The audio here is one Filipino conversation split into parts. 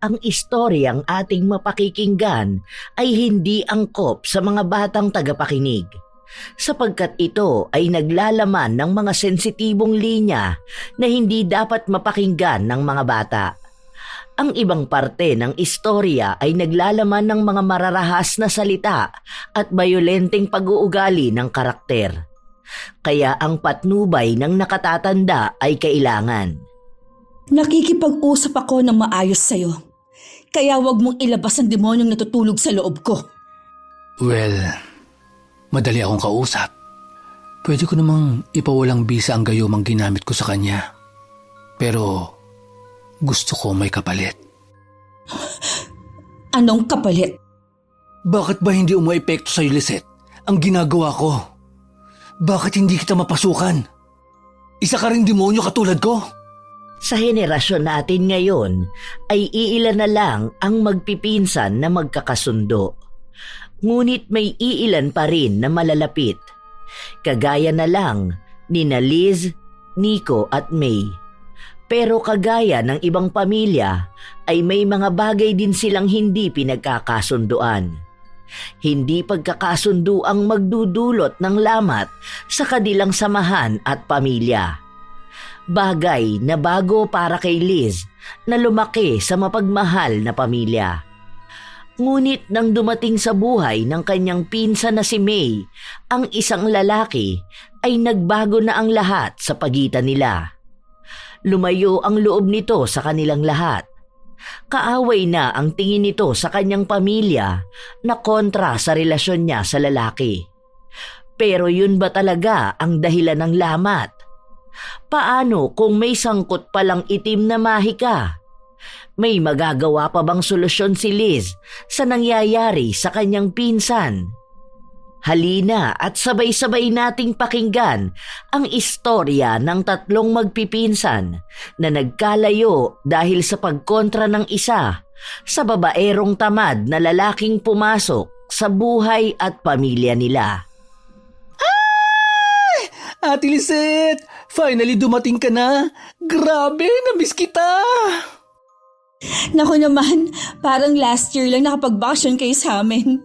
ang istoryang ating mapakikinggan ay hindi angkop sa mga batang tagapakinig, sapagkat ito ay naglalaman ng mga sensitibong linya na hindi dapat mapakinggan ng mga bata. Ang ibang parte ng istorya ay naglalaman ng mga mararahas na salita at bayolenteng pag-uugali ng karakter. Kaya ang patnubay ng nakatatanda ay kailangan. Nakikipag-usap ako ng maayos sa'yo. Kaya wag mong ilabas ang demonyong natutulog sa loob ko. Well, madali akong kausap. Pwede ko namang ipawalang bisa ang gayumang ginamit ko sa kanya. Pero gusto ko may kapalit. Anong kapalit? Bakit ba hindi umaepekto sa'yo, Lisette, ang ginagawa ko? Bakit hindi kita mapasukan? Isa ka ring demonyo katulad ko? Sa henerasyon natin ngayon ay iilan na lang ang magpipinsan na magkakasundo. Ngunit may iilan pa rin na malalapit. Kagaya na lang ni Liz, Nico at May. Pero kagaya ng ibang pamilya ay may mga bagay din silang hindi pinagkakasunduan. Hindi pagkakasundo ang magdudulot ng lamat sa kanilang samahan at pamilya. Bagay na bago para kay Liz na lumaki sa mapagmahal na pamilya. Ngunit nang dumating sa buhay ng kanyang pinsan na si May, ang isang lalaki, ay nagbago na ang lahat sa pagitan nila. Lumayo ang loob nito sa kanilang lahat. Kaaway na ang tingin nito sa kanyang pamilya na kontra sa relasyon niya sa lalaki. Pero yun ba talaga ang dahilan ng lamat? Paano kung may sangkot palang itim na mahika? May magagawa pa bang solusyon si Liz sa nangyayari sa kanyang pinsan? Halina at sabay-sabay nating pakinggan ang istorya ng tatlong magpipinsan na nagkalayo dahil sa pagkontra ng isa sa babaerong tamad na lalaking pumasok sa buhay at pamilya nila. Ate Lisette, finally dumating ka na. Grabe, namiss kita. Naku naman, parang last year lang nakapag-vacation kayo sa amin.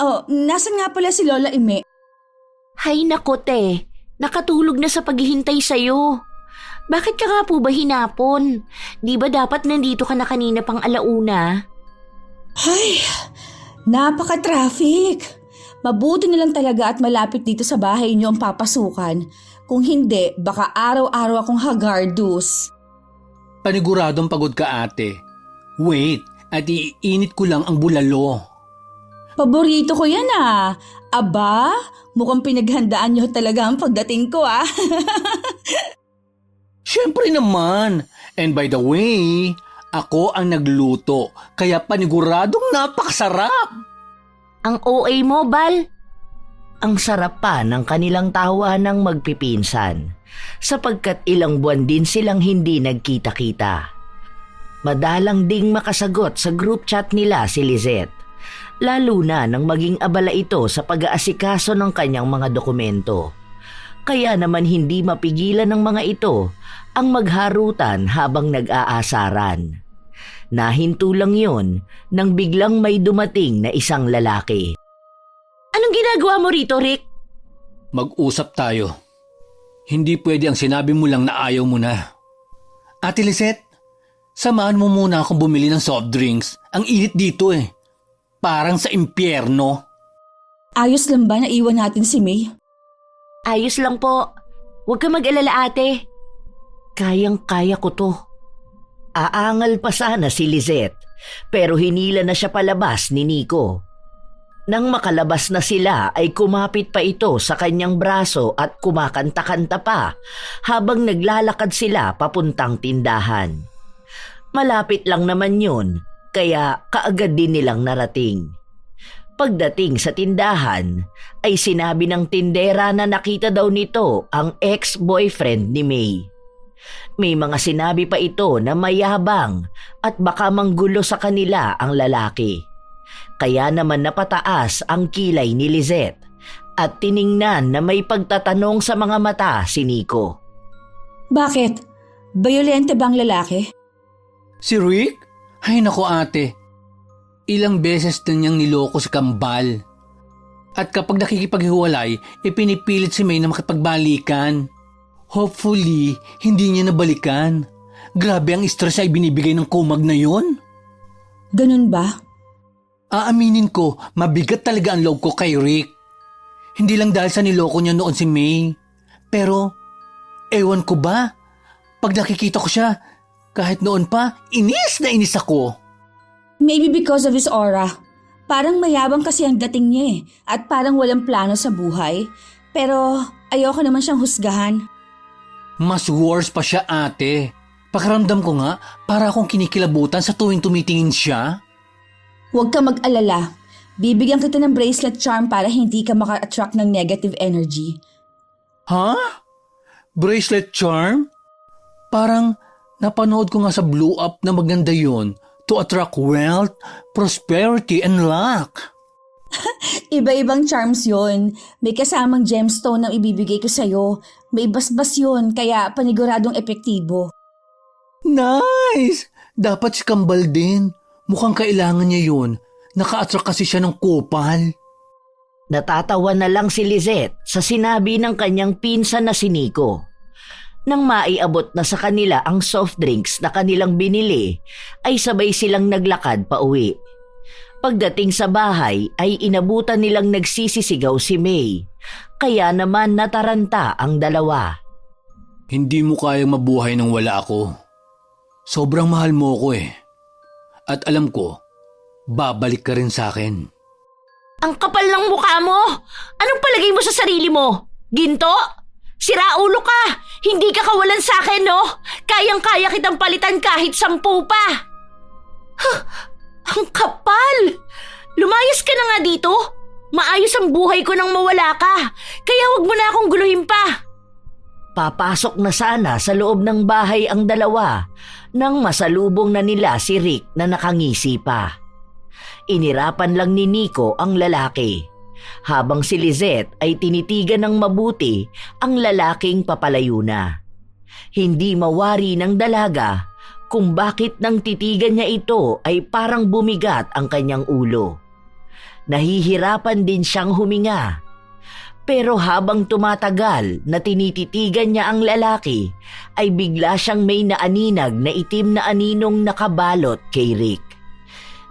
Oh, nasan nga pala si Lola Ime? Hay nako te, nakatulog na sa paghihintay sa'yo. Bakit ka nga po ba hinapon? Di ba dapat nandito ka na kanina pang alauna? Ay, napaka-traffic. Mabuti na lang talaga at malapit dito sa bahay niyo ang papasukan. Kung hindi, baka araw-araw akong hagardus. Paniguradong pagod ka, ate. Wait, at iinit ko lang ang bulalo. Paborito ko yan ah. Aba, mukhang pinaghandaan niyo talaga ang pagdating ko ah. Siyempre naman. And by the way, ako ang nagluto. Kaya paniguradong napakasarap. Ang OA mo, Bal? Ang sarap pa ng kanilang tawa ng magpipinsan sapagkat ilang buwan din silang hindi nagkita-kita. Madalang ding makasagot sa group chat nila si Lisette, lalo na nang maging abala ito sa pag-aasikaso ng kanyang mga dokumento. Kaya naman hindi mapigilan ng mga ito ang magharutan habang nag-aasaran. Nahinto lang yun nang biglang may dumating na isang lalaki. Anong ginagawa mo rito, Rick? Mag-usap tayo. Hindi pwede ang sinabi mo lang na ayaw mo na. Ate Lisette, samahan mo muna akong bumili ng soft drinks. Ang init dito eh. Parang sa impyerno. Ayos lang ba na iwan natin si May? Ayos lang po. Huwag ka mag-alala ate. Kayang-kaya ko to. Aangal pa sana si Lisette, pero hinila na siya palabas ni Nico. Nang makalabas na sila ay kumapit pa ito sa kanyang braso at kumakanta-kanta pa habang naglalakad sila papuntang tindahan. Malapit lang naman yun, kaya kaagad din nilang narating. Pagdating sa tindahan, ay sinabi ng tindera na nakita daw nito ang ex-boyfriend ni May. May mga sinabi pa ito na mayabang at baka manggulo sa kanila ang lalaki. Kaya naman napataas ang kilay ni Lisette at tiningnan na may pagtatanong sa mga mata si Nico. Bakit? Bayolente bang lalaki? Si Rick? Ay nako ate, ilang beses na niyang niloko si Kambal. At kapag nakikipaghiwalay, pinipilit si May na makipagbalikan. Hopefully, hindi niya nabalikan. Grabe ang stress ay binibigay ng kumag na yon. Ganun ba? Aaminin ko, mabigat talaga ang loob ko kay Rick. Hindi lang dahil sa niloko niya noon si May. Pero, ewan ko ba? Pag nakikita ko siya, kahit noon pa, inis na inis ako. Maybe because of his aura. Parang mayabang kasi ang dating niya at parang walang plano sa buhay. Pero ayoko naman siyang husgahan. Mas worse pa siya ate. Pakiramdam ko nga, para akong kinikilabutan sa tuwing tumitingin siya. Huwag ka mag-alala. Bibigyan kita ng bracelet charm para hindi ka maka-attract ng negative energy. Ha? Bracelet charm? Parang napanood ko nga sa Blue Up na maganda yon. To attract wealth, prosperity, and luck. Iba-ibang charms yon. May kasamang gemstone na ibibigay ko sa'yo. May basbas yon, kaya paniguradong epektibo. Nice! Dapat si Kambal din. Mukhang kailangan niya yun. Naka-attract kasi siya ng kupal. Natatawa na lang si Lizette sa sinabi ng kanyang pinsan na si Nico. Nang maiabot na sa kanila ang soft drinks na kanilang binili, ay sabay silang naglakad pa uwi. Pagdating sa bahay ay inabutan nilang nagsisisigaw si May, kaya naman nataranta ang dalawa. Hindi mo kayang mabuhay nang wala ako. Sobrang mahal mo ko eh. At alam ko, babalik ka rin sa akin. Ang kapal ng mukha mo! Anong palagay mo sa sarili mo? Ginto? Siraulo ka! Hindi ka kawalan sa akin, no? Kayang-kaya kitang palitan kahit 10 pa! Huh, ang kapal! Lumayas ka na nga dito! Maayos ang buhay ko nang mawala ka! Kaya wag mo na akong guluhin pa! Papasok na sana sa loob ng bahay ang dalawa nang masalubong na nila si Rick na nakangisi pa. Inirapan lang ni Nico ang lalaki, habang si Lizette ay tinitigan ng mabuti ang lalaking papalayo na. Hindi mawari ng dalaga kung bakit nang titigan niya ito ay parang bumigat ang kanyang ulo. Nahihirapan din siyang huminga. Pero habang tumatagal na tinititigan niya ang lalaki, ay bigla siyang may naaninag na itim na aninong nakabalot kay Rick.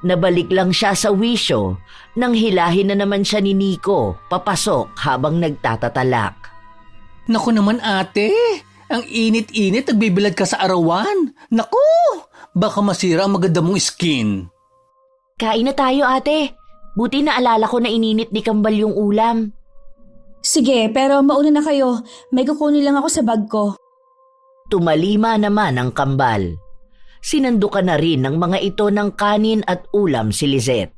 Nabalik lang siya sa wisyo nang hilahin na naman siya ni Nico papasok habang nagtatatalak. Naku naman ate, ang init-init nagbibilad ka sa arawan. Naku, baka masira ang maganda mong skin. Kain na tayo, ate. Buti naalala ko na ininit ni Kambal yung ulam. Sige, pero mauna na kayo. May kukunin lang ako sa bag ko. Tumalima naman ang Kambal. Sinandukan na rin ng mga ito ng kanin at ulam si Lizette.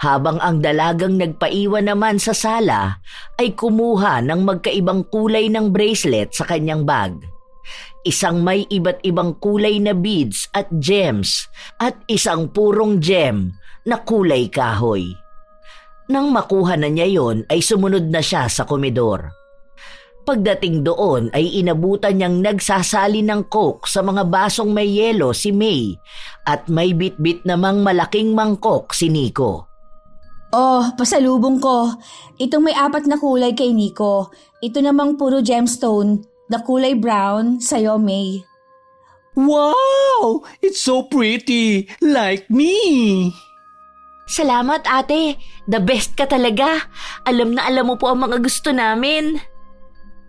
Habang ang dalagang nagpaiwan naman sa sala ay kumuha ng magkaibang kulay ng bracelet sa kanyang bag. Isang may iba't ibang kulay na beads at gems at isang purong gem na kulay kahoy. Nang makuha na niya yon ay sumunod na siya sa komedor. Pagdating doon ay inabutan niyang nagsasali ng coke sa mga basong may yelo si May at may bit-bit namang malaking mangkok si Nico. Oh, pasalubong ko. Itong may 4 na kulay kay Nico. Ito namang puro gemstone na kulay brown sa'yo, May. Wow! It's so pretty! Like me! Salamat, ate. The best ka talaga. Alam na alam mo po ang mga gusto namin.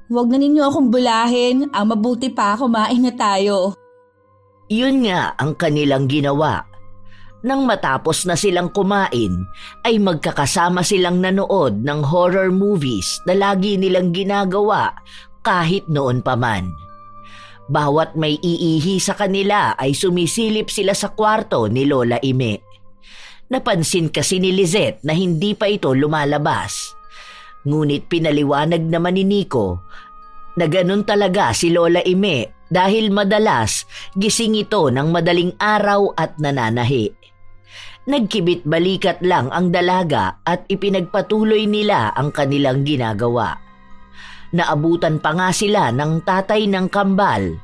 Huwag na ninyo akong bulahin. Ang mabuti pa, kumain na tayo. Yun nga ang kanilang ginawa. Nang matapos na silang kumain, ay magkakasama silang nanood ng horror movies na lagi nilang ginagawa kahit noon pa man. Bawat may iihi sa kanila ay sumisilip sila sa kwarto ni Lola Ime. Napansin kasi ni Lizette na hindi pa ito lumalabas. Ngunit pinaliwanag naman ni Nico na ganun talaga si Lola Ime dahil madalas gising ito ng madaling araw at nananahi. Nagkibit balikat lang ang dalaga at ipinagpatuloy nila ang kanilang ginagawa. Naabutan pa nga sila ng tatay ng Kambal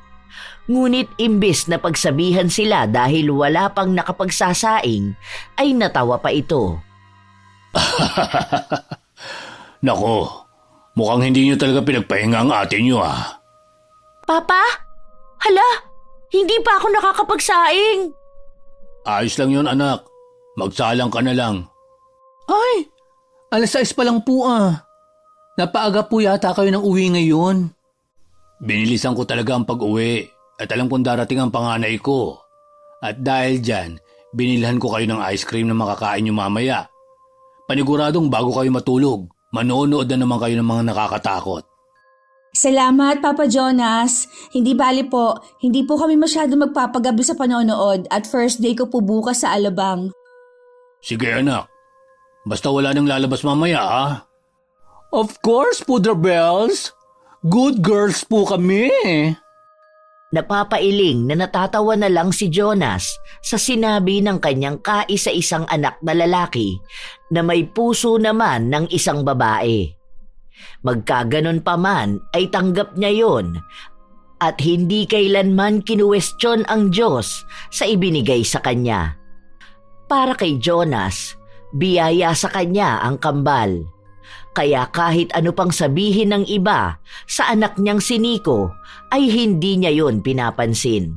Ngunit imbes na pagsabihan sila dahil wala pang nakapagsasaing, ay natawa pa ito. Nako, mukhang hindi niyo talaga pinagpahinga ang ate niyo ah. Papa? Hala, hindi pa ako nakakapagsaing. Ayos lang yun anak, magsalang ka na lang. Ay, 6:00 pa lang po ah. Napaaga po yata kayo ng uwi ngayon. Binilisan ko talaga ang pag-uwi at alam kong darating ang panganay ko. At dahil dyan, binilhan ko kayo ng ice cream na makakain nyo mamaya. Paniguradong bago kayo matulog, manonood na naman kayo ng mga nakakatakot. Salamat, Papa Jonas. Hindi bali po, hindi po kami masyado magpapagabi sa panonood at first day ko po bukas sa Alabang. Sige anak, basta wala nang lalabas mamaya ha. Of course, Pudra Bells. Good girls po kami. Napapailing na natatawa na lang si Jonas sa sinabi ng kanyang kaisa-isang anak na lalaki na may puso naman ng isang babae. Magkaganon pa man ay tanggap niya yon at hindi kailanman kinuwestiyon ang Diyos sa ibinigay sa kanya. Para kay Jonas, biyaya sa kanya ang kambal. Kaya kahit ano pang sabihin ng iba sa anak niyang si Nico ay hindi niya yon pinapansin.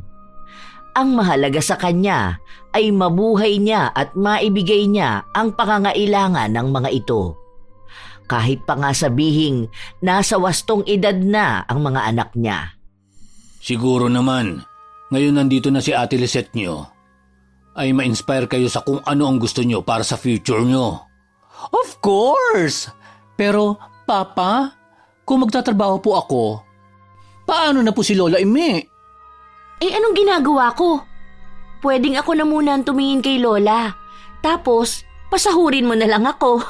Ang mahalaga sa kanya ay mabuhay niya at maibigay niya ang pangangailangan ng mga ito. Kahit pa nga sabihing nasa wastong edad na ang mga anak niya. Siguro naman, ngayon nandito na si Ate Lisette niyo, ay ma-inspire kayo sa kung ano ang gusto niyo para sa future niyo. Of course! Pero, Papa, kung magtatrabaho po ako, paano na po si Lola Ime? Eh anong ginagawa ko? Pwedeng ako na muna ang tumingin kay Lola. Tapos, pasahurin mo na lang ako.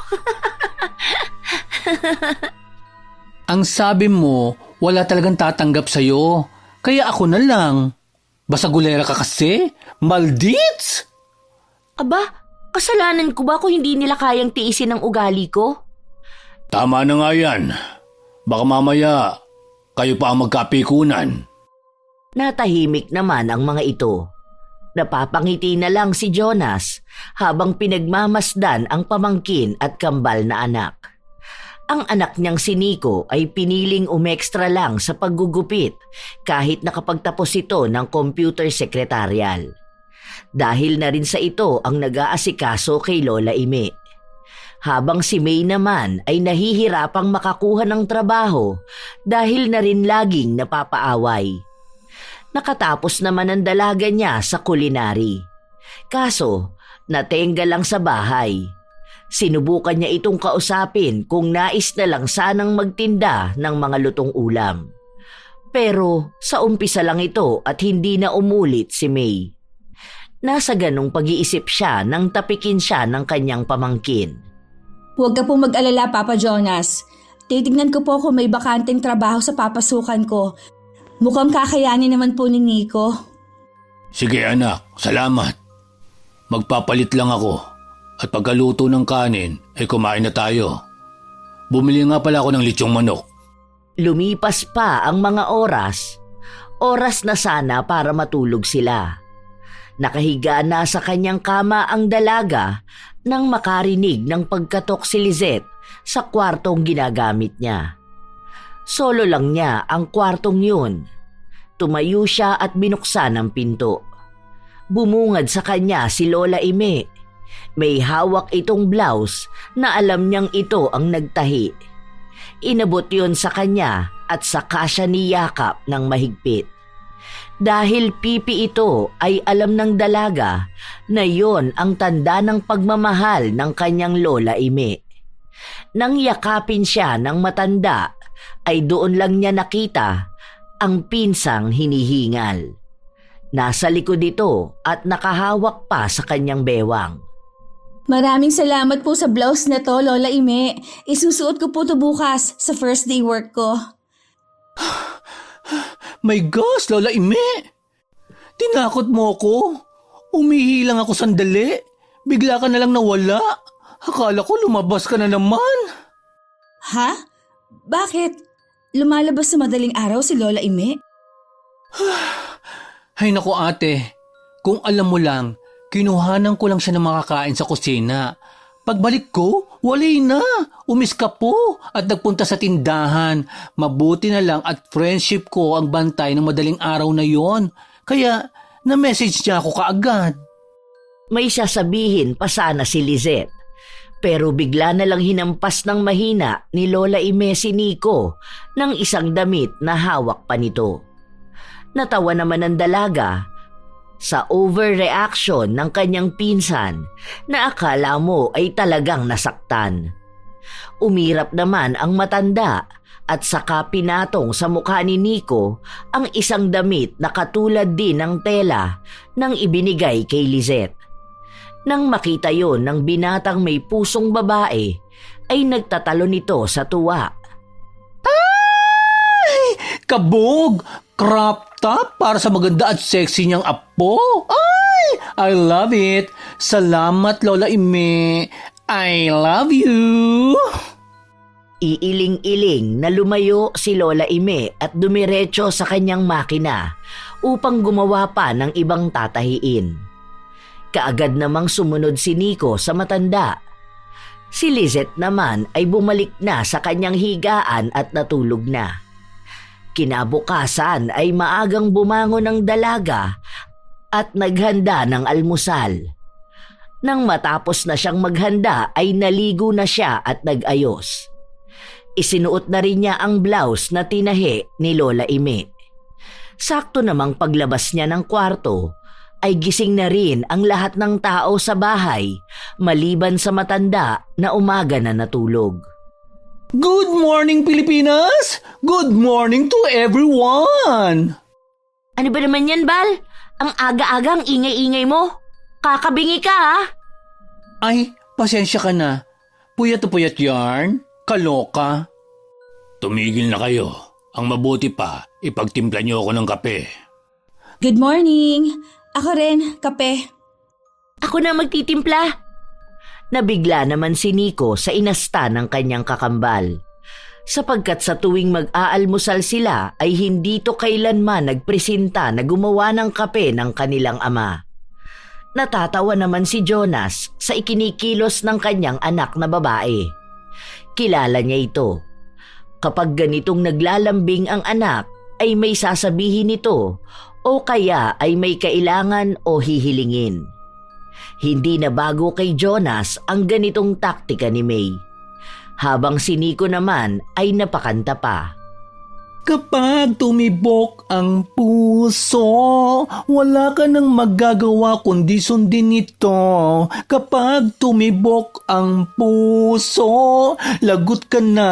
Ang sabi mo, wala talagang tatanggap sa'yo. Kaya ako na lang. Basagulera ka kasi? Maldits! Aba, kasalanan ko ba kung hindi nila kayang tiisin ang ugali ko? Tama na nga yan. Baka mamaya, kayo pa ang magkapikunan. Natahimik naman ang mga ito. Napapangiti na lang si Jonas habang pinagmamasdan ang pamangkin at kambal na anak. Ang anak niyang si Nico ay piniling umextra lang sa paggugupit kahit nakapagtapos ito ng computer secretarial. Dahil na rin sa ito ang nag-aasikaso kay Lola Ime. Habang si May naman ay nahihirapang makakuha ng trabaho dahil na rin laging napapaaway. Nakatapos naman ang dalaga niya sa culinary. Kaso, natenga lang sa bahay. Sinubukan niya itong kausapin kung nais na lang sanang magtinda ng mga lutong ulam. Pero sa umpisa lang ito at hindi na umulit si May. Nasa ganong pag-iisip siya nang tapikin siya ng kanyang pamangkin. Huwag ka pong mag-alala, Papa Jonas. Titignan ko po kung may bakanteng trabaho sa papasukan ko. Mukhang kakayanin naman po ni Nico. Sige anak, salamat. Magpapalit lang ako. At pagkaluto ng kanin, ay kumain na tayo. Bumili nga pala ako ng lechong manok. Lumipas pa ang mga oras. Oras na sana para matulog sila. Nakahiga na sa kanyang kama ang dalaga nang makarinig ng pagkatok si Lizette sa kwartong ginagamit niya. Solo lang niya ang kwartong yun. Tumayo siya at binuksan ang pinto. Bumungad sa kanya si Lola Ime. May hawak itong blouse na alam niyang ito ang nagtahi. Inabot yon sa kanya at saka siya niyakap ng mahigpit. Dahil pipi ito ay alam ng dalaga na yon ang tanda ng pagmamahal ng kanyang Lola Ime. Nang yakapin siya ng matanda ay doon lang niya nakita ang pinsang hinihingal. Nasa likod ito at nakahawak pa sa kanyang bewang. Maraming salamat po sa blouse na to, Lola Ime. Isusuot ko po to bukas sa first day work ko. My gosh, Lola Ime! Tinakot mo ako. Umihi lang ako sandali. Bigla ka na lang nawala. Akala ko lumabas ka na naman. Ha? Bakit? Lumalabas sa madaling araw si Lola Ime? Hay naku ate, kung alam mo lang, kinuhanan ko lang siya ng makakain sa kusina. Pagbalik ko, walay na. Umiska po at nagpunta sa tindahan. Mabuti na lang at friendship ko ang bantay ng madaling araw na yon. Kaya na-message niya ako kaagad. May sasabihin pa sana si Lizette. Pero bigla na lang hinampas ng mahina ni Lola Ime si Nico ng isang damit na hawak pa nito. Natawa naman ang dalaga sa overreaction ng kanyang pinsan na akala mo ay talagang nasaktan. Umirap naman ang matanda at saka pinatong sa mukha ni Nico ang isang damit na katulad din ng tela nang ibinigay kay Lizette. Nang makita yon ng binatang may pusong babae, ay nagtatalo nito sa tuwa. Ay! Kabog! Crop top para sa maganda at sexy niyang apo? Ay! I love it! Salamat, Lola Ime! I love you! Iiling-iling na lumayo si Lola Ime at dumiretso sa kanyang makina upang gumawa pa ng ibang tatahiin. Kaagad namang sumunod si Nico sa matanda. Si Lizette naman ay bumalik na sa kanyang higaan at natulog na. Kinabukasan ay maagang bumangon ng dalaga at naghanda ng almusal. Nang matapos na siyang maghanda ay naligo na siya at nag-ayos. Isinuot na rin niya ang blouse na tinahi ni Lola Ime. Sakto namang paglabas niya ng kwarto ay gising na rin ang lahat ng tao sa bahay maliban sa matanda na umaga na natulog. Good morning, Pilipinas! Good morning to everyone! Ano ba naman yan, Bal? Ang aga-aga ang ingay-ingay mo. Kakabingi ka, ha? Ay, pasensya ka na. Puyat na puyat yarn. Kaloka. Tumigil na kayo. Ang mabuti pa, ipagtimpla niyo ako ng kape. Good morning! Ako rin, kape. Ako na magtitimpla. Nabigla naman si Nico sa inasta ng kanyang kakambal. Sapagkat sa tuwing mag-aalmusal sila ay hindi to kailanman nagpresenta na gumawa ng kape ng kanilang ama. Natatawa naman si Jonas sa ikinikilos ng kanyang anak na babae. Kilala niya ito. Kapag ganitong naglalambing ang anak ay may sasabihin nito o kaya ay may kailangan o hihilingin. Hindi na bago kay Jonas ang ganitong taktika ni May. Habang si Nico naman ay napakanta pa. Kapag tumibok ang puso, wala ka nang magagawa kundi sundin ito. Kapag tumibok ang puso, lagot ka na,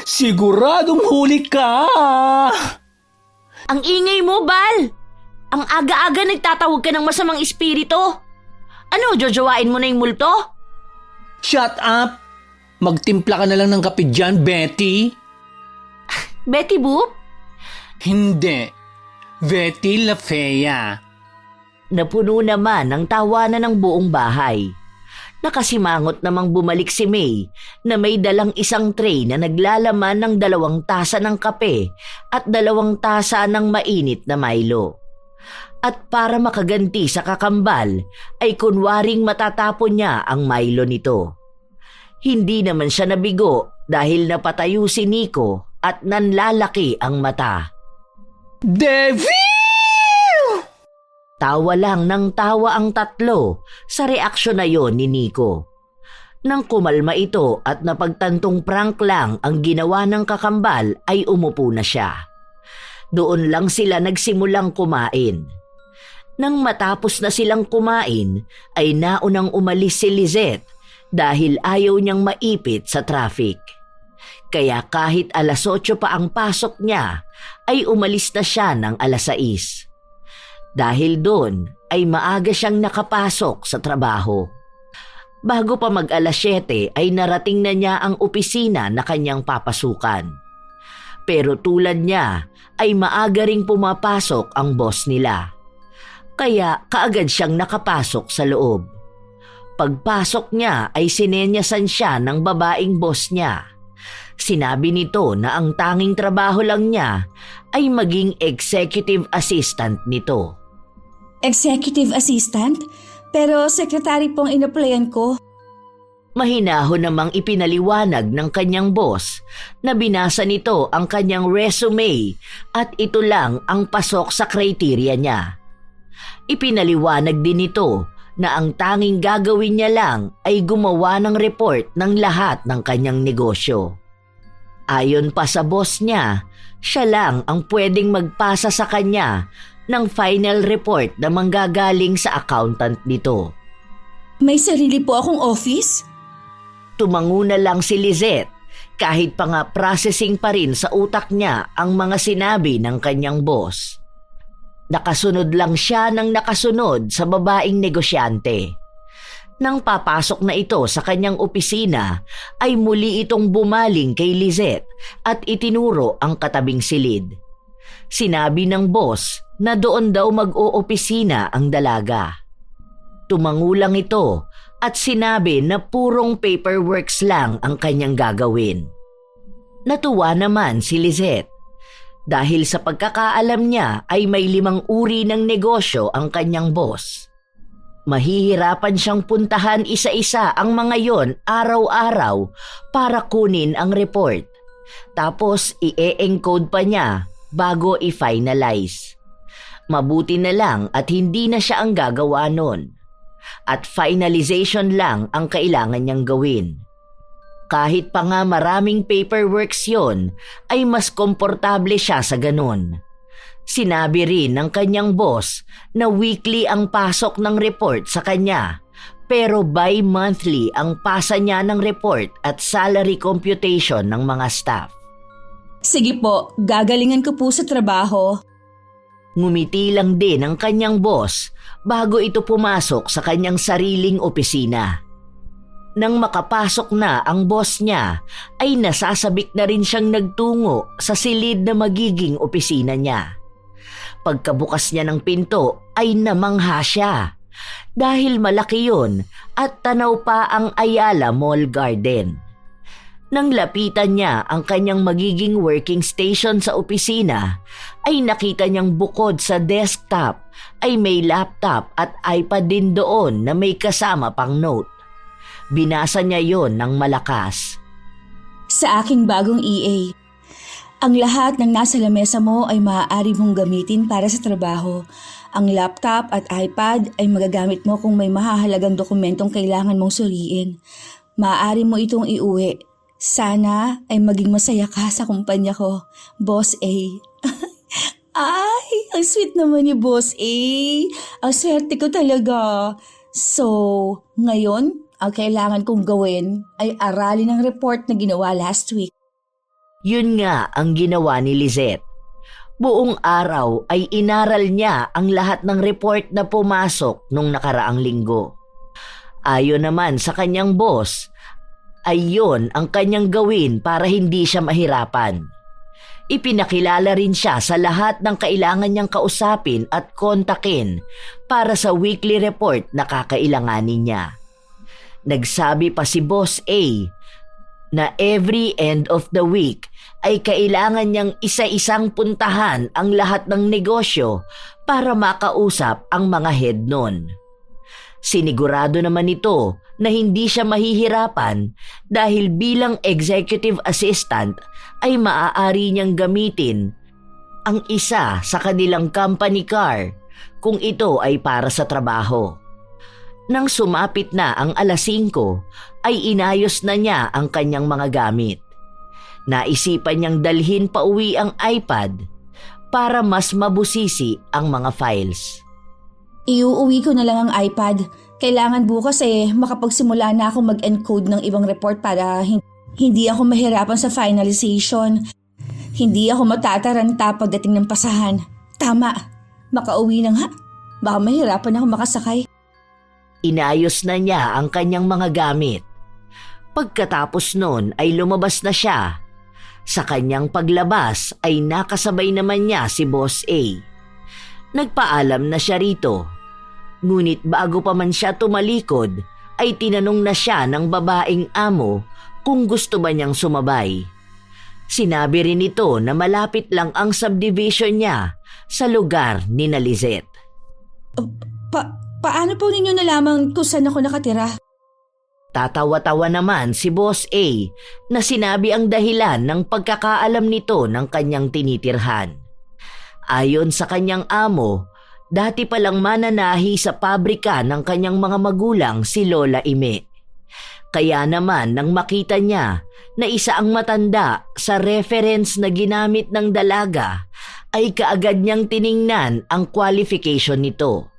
siguradong huli ka. Ang ingay mo, Bal! Ang aga-aga nagtatawag ka ng masamang espiritu. Ano, jojowain mo na yung multo? Shut up! Magtimpla ka na lang ng kape dyan, Betty. Betty Boop? Hindi. Betty La Fea. Napuno naman ng tawanan ng buong bahay. Nakasimangot namang bumalik si May na may dalang isang tray na naglalaman ng 2 tasa ng kape at 2 tasa ng mainit na Milo. At para makaganti sa kakambal ay kunwaring matatapon niya ang Milo nito. Hindi naman siya nabigo dahil napatayo si Nico at nanlalaki ang mata. Devil! Tawa lang ng tawa ang tatlo sa reaksyon na yon ni Nico. Nang kumalma ito at napagtantong prank lang ang ginawa ng kakambal ay umupo na siya. Doon lang sila nagsimulang kumain. Nang matapos na silang kumain ay naunang umalis si Lizette dahil ayaw niyang maipit sa traffic. Kaya kahit 8:00 pa ang pasok niya ay umalis na siya ng 6:00. Dahil doon ay maaga siyang nakapasok sa trabaho. Bago pa mag 7:00 ay narating na niya ang opisina na kanyang papasukan. Pero tulad niya ay maaga ring pumapasok ang boss nila. Kaya kaagad siyang nakapasok sa loob. Pagpasok niya ay sinenyasan siya ng babaeng boss niya. Sinabi nito na ang tanging trabaho lang niya ay maging executive assistant nito. Executive assistant? Pero secretary pong inaplayan ko. Mahinahon namang ipinaliwanag ng kanyang boss na binasa nito ang kanyang resume at ito lang ang pasok sa kriteria niya. Ipinaliwanag din nito na ang tanging gagawin niya lang ay gumawa ng report ng lahat ng kanyang negosyo. Ayon pa sa boss niya, siya lang ang pwedeng magpasa sa kanya ng final report na manggagaling sa accountant nito. May sarili po akong office? Tumango na lang si Lizette kahit pa nga processing pa rin sa utak niya ang mga sinabi ng kanyang boss. Nakasunod lang siya ng nakasunod sa babaeng negosyante. Nang papasok na ito sa kanyang opisina ay muli itong bumaling kay Lizette at itinuro ang katabing silid. Sinabi ng boss na doon daw mag-oopisina ang dalaga. Tumango lang ito at sinabi na purong paperworks lang ang kanyang gagawin. Natuwa naman si Lizette dahil sa pagkakaalam niya ay may 5 uri ng negosyo ang kanyang boss. Mahihirapan siyang puntahan isa-isa ang mga yon araw-araw para kunin ang report. Tapos i-encode pa niya bago i-finalize. Mabuti na lang at hindi na siya ang gagawa nun. At finalization lang ang kailangan niyang gawin. Kahit pa nga maraming paperworks yon, ay mas komportable siya sa ganun. Sinabi rin ng kanyang boss na weekly ang pasok ng report sa kanya, pero bi-monthly ang pasa niya ng report at salary computation ng mga staff. Sige po, gagalingan ko po sa trabaho. Ngumiti lang din ang kanyang boss bago ito pumasok sa kanyang sariling opisina. Nang makapasok na ang boss niya, ay nasasabik na rin siyang nagtungo sa silid na magiging opisina niya. Pagkabukas niya ng pinto ay namangha siya dahil malaki yun at tanaw pa ang Ayala Mall Garden. Nang lapitan niya ang kanyang magiging working station sa opisina, ay nakita niyang bukod sa desktop ay may laptop at iPad din doon na may kasama pang note. Binasa niya yon ng malakas. Sa aking bagong EA, ang lahat ng nasa lamesa mo ay maaari mong gamitin para sa trabaho. Ang laptop at iPad ay magagamit mo kung may mahahalagang dokumentong kailangan mong suriin. Maaari mo itong iuwi. Sana ay maging masaya ka sa kumpanya ko, Boss A. Ay, ang sweet naman ni Boss A. Ang swerte ko talaga. So, ngayon, ang kailangan kong gawin ay aralin ang report na ginawa last week. Yun nga ang ginawa ni Lizette. Buong araw ay inaral niya ang lahat ng report na pumasok nung nakaraang linggo. Ayon naman sa kanyang boss, ay yun ang kanyang gawin para hindi siya mahirapan. Ipinakilala rin siya sa lahat ng kailangan niyang kausapin at kontakin para sa weekly report na kakailanganin niya. Nagsabi pa si Boss A na every end of the week ay kailangan niyang isa-isang puntahan ang lahat ng negosyo para makausap ang mga head nun. Sinigurado naman ito na hindi siya mahihirapan dahil bilang executive assistant ay maaari niyang gamitin ang isa sa kanilang company car kung ito ay para sa trabaho. Nang sumapit na ang 5:00 ay inayos na niya ang kanyang mga gamit. Naisipan niyang dalhin pa uwi ang iPad para mas mabusisi ang mga files. Iuuwi ko na lang ang iPad. Kailangan bukas makapagsimula na akong mag-encode ng ibang report para hindi ako mahirapan sa finalization. Hindi ako matataranta pagdating ng pasahan. Tama, makauwi na nga. Baka mahirapan ako makasakay. Inayos na niya ang kanyang mga gamit. Pagkatapos nun ay lumabas na siya. Sa kanyang paglabas ay nakasabay naman niya si Boss A. Nagpaalam na siya rito. Ngunit bago pa man siya tumalikod, ay tinanong na siya ng babaeng amo kung gusto ba niyang sumabay. Sinabi rin ito na malapit lang ang subdivision niya sa lugar ni Lizette. Paano po ninyo nalaman kung saan ako nakatira? Tatawa-tawa naman si Boss A na sinabi ang dahilan ng pagkakaalam nito ng kanyang tinitirhan. Ayon sa kanyang amo, dati palang mananahi sa pabrika ng kanyang mga magulang si Lola Ime. Kaya naman nang makita niya na isa ang matanda sa reference na ginamit ng dalaga, ay kaagad niyang tiningnan ang qualification nito.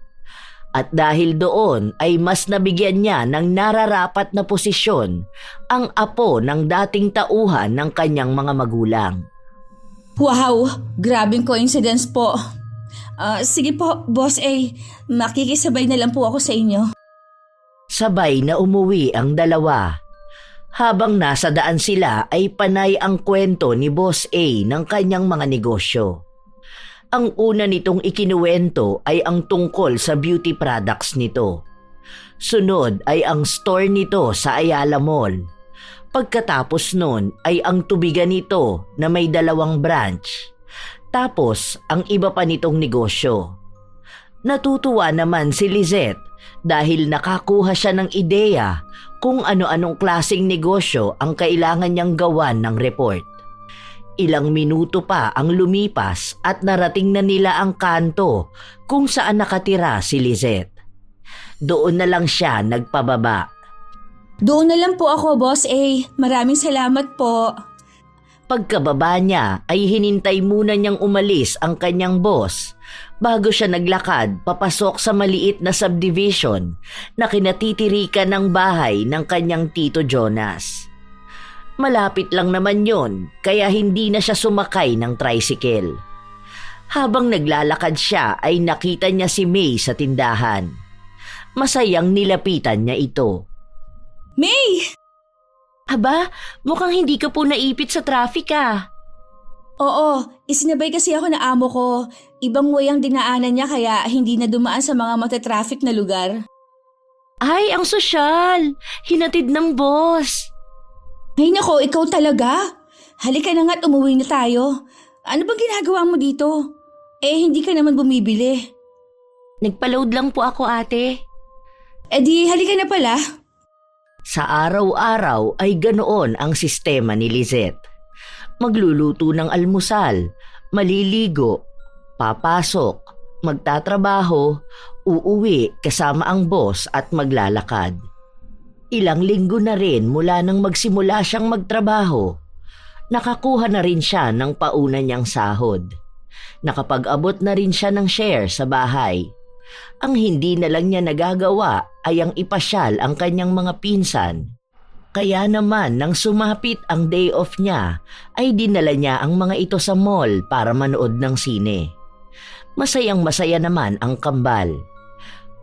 At dahil doon ay mas nabigyan niya ng nararapat na posisyon ang apo ng dating tauhan ng kanyang mga magulang. Wow! Grabing coincidence po. Sige po, Boss A. Makikisabay na lang po ako sa inyo. Sabay na umuwi ang dalawa. Habang nasa daan sila ay panay ang kwento ni Boss A ng kanyang mga negosyo. Ang una nitong ikinuwento ay ang tungkol sa beauty products nito. Sunod ay ang store nito sa Ayala Mall. Pagkatapos nun ay ang tubigan nito na may 2 branch. Tapos ang iba pa nitong negosyo. Natutuwa naman si Lizette dahil nakakuha siya ng ideya kung ano-anong klaseng negosyo ang kailangan niyang gawan ng report. Ilang minuto pa ang lumipas at narating na nila ang kanto kung saan nakatira si Lizette. Doon na lang siya nagpababa. Doon na lang po ako, Boss A. Maraming salamat po. Pagkababa niya ay hinintay muna niyang umalis ang kanyang boss bago siya naglakad papasok sa maliit na subdivision na kinatitirikan ng bahay ng kanyang Tito Jonas. Malapit lang naman yon kaya hindi na siya sumakay ng tricycle. Habang naglalakad siya ay nakita niya si May sa tindahan. Masayang nilapitan niya ito. May! Aba, mukhang hindi ka po naipit sa traffic ah. Oo, isinabay kasi ako na amo ko. Ibang way ang dinaanan niya kaya hindi na dumaan sa mga matatraffic na lugar. Ay, ang sosyal. Hinatid ng boss. Ay nako, ikaw talaga? Halika na nga't umuwi na tayo. Ano bang ginagawa mo dito? Hindi ka naman bumibili. Nagpa-load lang po ako, ate. Di halika na pala. Sa araw-araw ay ganoon ang sistema ni Lizette. Magluluto ng almusal, maliligo, papasok, magtatrabaho, uuwi kasama ang boss at maglalakad. Ilang linggo na rin mula nang magsimula siyang magtrabaho, nakakuha na rin siya ng pauna niyang sahod. Nakapag-abot na rin siya ng share sa bahay. Ang hindi na lang niya nagagawa ay ang ipasyal ang kanyang mga pinsan. Kaya naman nang sumapit ang day off niya ay dinala niya ang mga ito sa mall para manood ng sine. Masayang masaya naman ang kambal.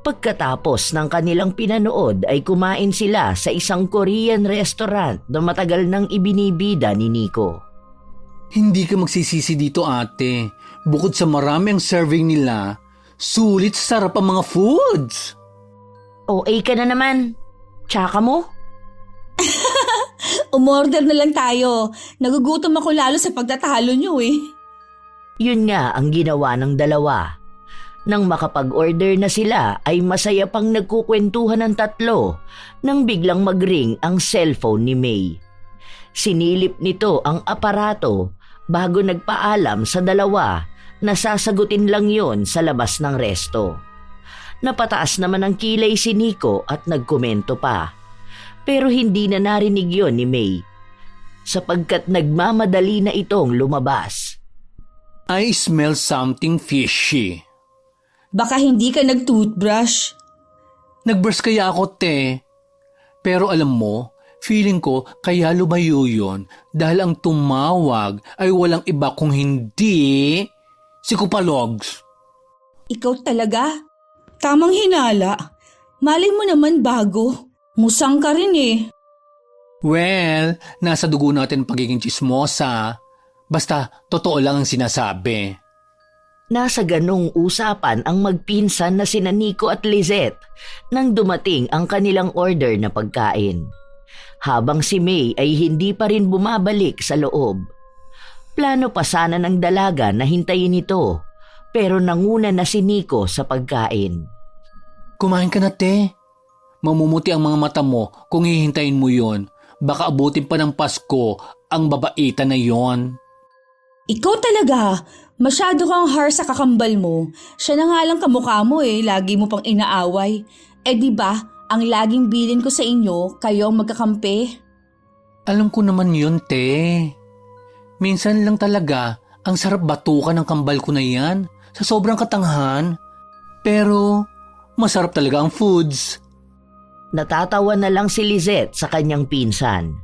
Pagkatapos ng kanilang pinanood ay kumain sila sa isang Korean restaurant na matagal nang ibinibida ni Nico. Hindi ka magsisisi dito, ate. Bukod sa marami ang serving nila, sulit sarap ang mga foods. OA ka na naman. Tsaka mo? Umorder na lang tayo. Nagugutom ako lalo sa pagtatalo niyo eh. Yun nga ang ginawa ng dalawa. Nang makapag-order na sila ay masaya pang nagkukwentuhan ng tatlo nang biglang mag-ring ang cellphone ni May. Sinilip nito ang aparato bago nagpaalam sa dalawa na sasagutin lang yon sa labas ng resto. Napataas naman ang kilay si Nico at nagkomento pa. Pero hindi na narinig yon ni May sapagkat nagmamadali na itong lumabas. I smell something fishy. Baka hindi ka nag-toothbrush. Nag-brush kaya ako, te. Pero alam mo, feeling ko kaya lumayo yun dahil ang tumawag ay walang iba kung hindi si Kupalogs. Ikaw talaga? Tamang hinala. Malay mo naman bago. Musang ka rin eh. Well, nasa dugo natin pagiging chismosa. Basta, totoo lang ang sinasabi. Nasa ganong usapan ang magpinsan na sina Nico at Lizette nang dumating ang kanilang order na pagkain. Habang si May ay hindi pa rin bumabalik sa loob. Plano pa sana ng dalaga na hintayin ito, pero nanguna na si Nico sa pagkain. Kumain ka na, te. Mamumuti ang mga mata mo kung hihintayin mo yon. Baka abutin pa ng Pasko ang babaita na yon. Ikaw talaga, masyado kang harsh sa kakambal mo. Siya na nga lang kamukha mo lagi mo pang inaaway. Di ba, ang laging bilin ko sa inyo, kayo ang magkakampi? Alam ko naman yun, te. Minsan lang talaga ang sarap batukan ng kambal ko na yan sa sobrang katanghan. Pero masarap talaga ang foods. Natatawa na lang si Lizette sa kanyang pinsan.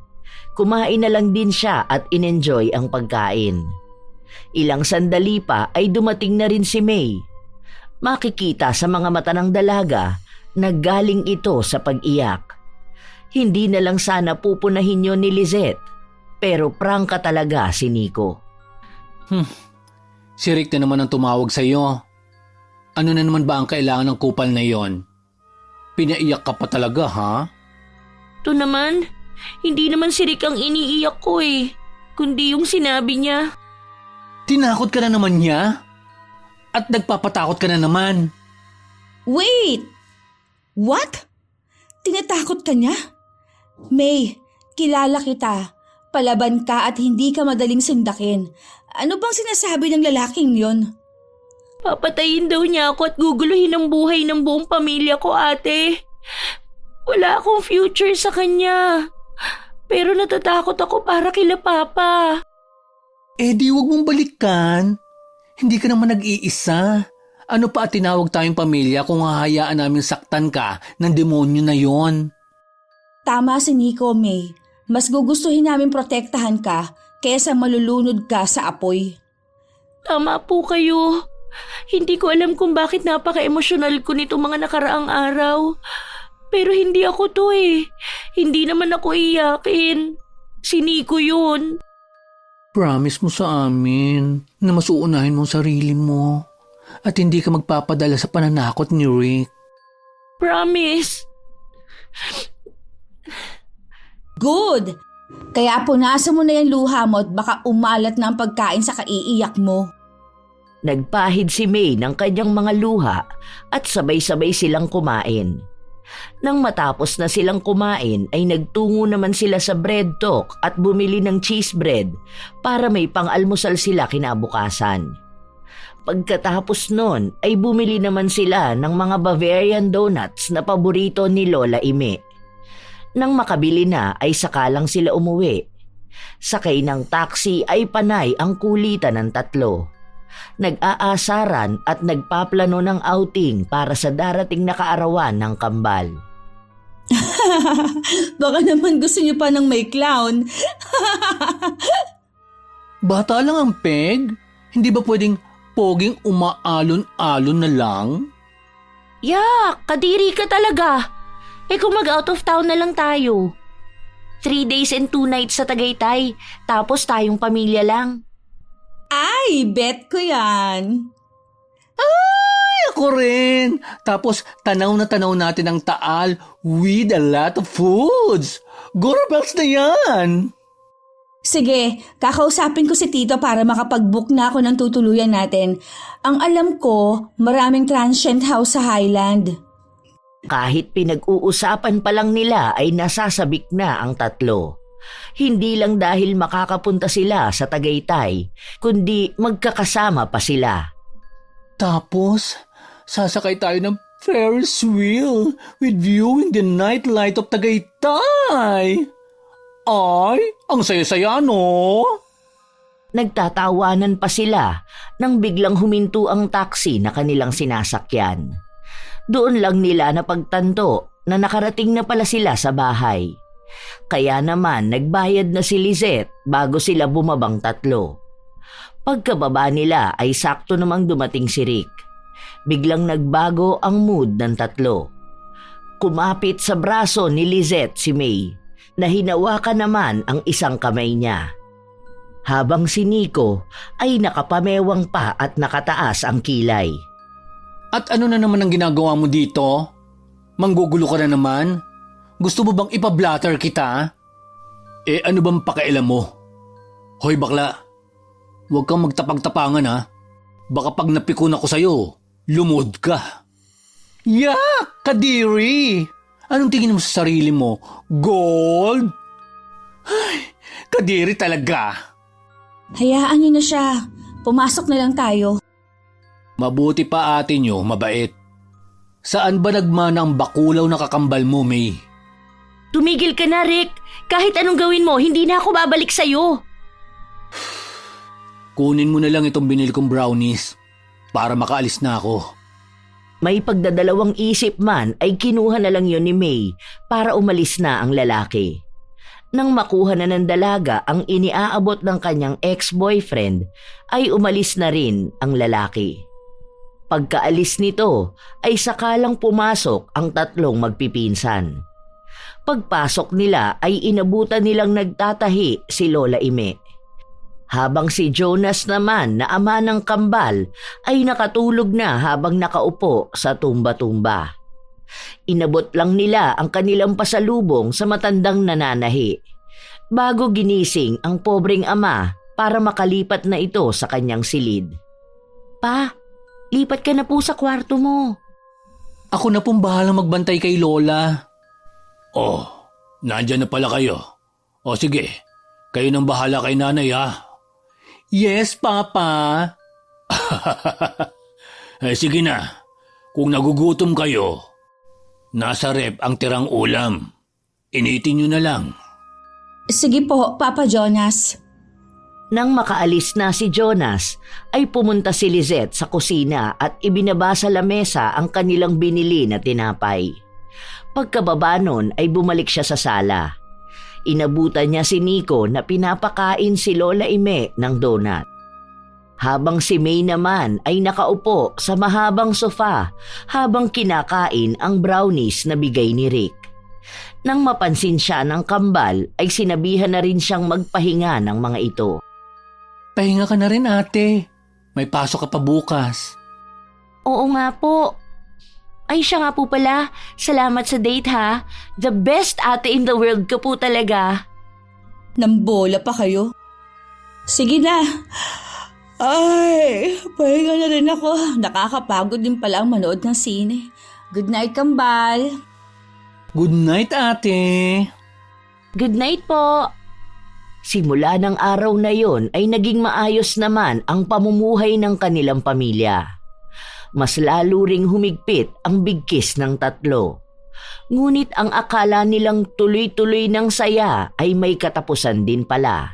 Kumain na lang din siya at inenjoy ang pagkain. Ilang sandali pa ay dumating na rin si May. Makikita sa mga mata ng dalaga na galing ito sa pag-iyak. Hindi na lang sana pupunahin yon ni Lizette, pero prangka talaga si Nico. Si Rick na naman ang tumawag sa'yo. Ano na naman ba ang kailangan ng kupal na yon? Pinaiyak ka pa talaga, ha? Ito naman, hindi naman si Rick ang iniiyak ko kundi yung sinabi niya. Tinakot ka na naman niya? At nagpapatakot ka na naman? Wait! What? Tinatakot ka niya? May, kilala kita. Palaban ka at hindi ka madaling sindakin. Ano bang sinasabi ng lalaking yon? Papatayin daw niya ako at guguluhin ang buhay ng buong pamilya ko, ate. Wala akong future sa kanya. Pero natatakot ako para kila Papa. Di wag mong balikan. Hindi ka naman nag-iisa. Ano pa at tinawag tayong pamilya kung hahayaan namin saktan ka ng demonyo na yon? Tama si Nico, May. Mas gugustuhin namin protektahan ka kaysa malulunod ka sa apoy. Tama po kayo. Hindi ko alam kung bakit napaka-emosyonal ko nito mga nakaraang araw. Pero hindi ako to Hindi naman ako iyakin. Si Nico yun. Promise mo sa amin na mas uunahin mo ang sarili mo at hindi ka magpapadala sa pananakot ni Rick. Promise. Good! Kaya punasan mo na yung luha mo at baka umalat na ang pagkain sa kaiiyak mo. Nagpahid si May ng kanyang mga luha at sabay-sabay silang kumain. Nang matapos na silang kumain ay nagtungo naman sila sa bread talk at bumili ng cheese bread para may pang-almusal sila kinabukasan. Pagkatapos nun ay bumili naman sila ng mga Bavarian donuts na paborito ni Lola Ime. Nang makabili na ay saka lang sila umuwi. Sakay ng taxi ay panay ang kulitan ng tatlo. Nag-aasaran at nagpaplano ng outing para sa darating na kaarawan ng kambal. Baka naman gusto niyo pa ng may clown. Bata lang ang peg? Hindi ba pwedeng poging umaalon-alon na lang? Yak, kadiri ka talaga. Kung mag-out of town na lang tayo. 3 days and 2 nights sa Tagaytay, tapos tayong pamilya lang. Ay, bet ko yan. Ay, ako rin. Tapos tanaw na tanaw natin ang Taal with a lot of foods. Gorabels na yan. Sige, kakausapin ko si Tito para makapag-book na ako ng tutuluyan natin. Ang alam ko, maraming transient house sa Highland. Kahit pinag-uusapan pa lang nila ay nasasabik na ang tatlo. Hindi lang dahil makakapunta sila sa Tagaytay, kundi magkakasama pa sila. Tapos, sasakay tayo ng Ferris wheel with viewing the night light of Tagaytay. Ay, ang saya-saya, no? Nagtatawanan pa sila nang biglang huminto ang taxi na kanilang sinasakyan. Doon lang nila napagtanto na nakarating na pala sila sa bahay. Kaya naman nagbayad na si Lizette bago sila bumabang tatlo. Pagkababa nila ay sakto namang dumating si Rick. Biglang nagbago ang mood ng tatlo. Kumapit sa braso ni Lizette si May na hinawakan naman ang isang kamay niya. Habang si Nico ay nakapamewang pa at nakataas ang kilay. At ano na naman ang ginagawa mo dito? Manggugulo ka na naman? Gusto mo bang ipablatter kita? Ano bang pakialam mo? Hoy bakla, Huwag kang magtapag-tapangan ha. Baka pag napikon ako sa'yo, lumod ka. Yak! Kadiri! Anong tingin mo sa sarili mo? Gold? Ay, kadiri talaga. Hayaan niyo na siya. Pumasok na lang tayo. Mabuti pa ate nyo, mabait. Saan ba nagmana ang bakulaw na kakambal mo, May? Tumigil ka na, Rick. Kahit anong gawin mo, hindi na ako babalik sa'yo. Kunin mo na lang itong binili kong brownies para makaalis na ako. May pagdadalawang isip man ay kinuha na lang yun ni May para umalis na ang lalaki. Nang makuha na ng dalaga ang iniaabot ng kanyang ex-boyfriend, ay umalis na rin ang lalaki. Pagkaalis nito ay sakalang pumasok ang tatlong magpipinsan. Pagpasok nila ay inabutan nilang nagtatahi si Lola Ime. Habang si Jonas naman na ama ng kambal ay nakatulog na habang nakaupo sa tumba-tumba. Inabot lang nila ang kanilang pasalubong sa matandang nananahi bago ginising ang pobreng ama para makalipat na ito sa kanyang silid. Pa, lipat ka na po sa kwarto mo. Ako na pong bahalang magbantay kay Lola. Oh, nandyan na pala kayo. O sige, kayo nang bahala kay nanay ha. Yes, Papa. Sige na, kung nagugutom kayo, nasa rep ang tirang ulam. Initin nyo na lang. Sige po, Papa Jonas. Nang makaalis na si Jonas, ay pumunta si Lizette sa kusina at ibinaba sa lamesa ang kanilang binili na tinapay. Pagkababa nun ay bumalik siya sa sala. Inabutan niya si Nico na pinapakain si Lola Ime ng donut. Habang si May naman ay nakaupo sa mahabang sofa habang kinakain ang brownies na bigay ni Rick. Nang mapansin siya ng kambal ay sinabihan na rin siyang magpahinga ng mga ito. Pahinga ka na rin ate. May pasok ka pa bukas. Oo nga po. Ay, siya nga po pala. Salamat sa date ha. The best ate in the world ka po talaga. Nambola pa kayo? Sige na. Ay, pahinga na rin ako. Nakakapagod din pala ang manood ng sine. Good night, kambal. Good night ate. Good night po. Simula ng araw na yon ay naging maayos naman ang pamumuhay ng kanilang pamilya. Mas lalo ring humigpit ang bigkis ng tatlo. Ngunit ang akala nilang tuloy-tuloy ng saya ay may katapusan din pala.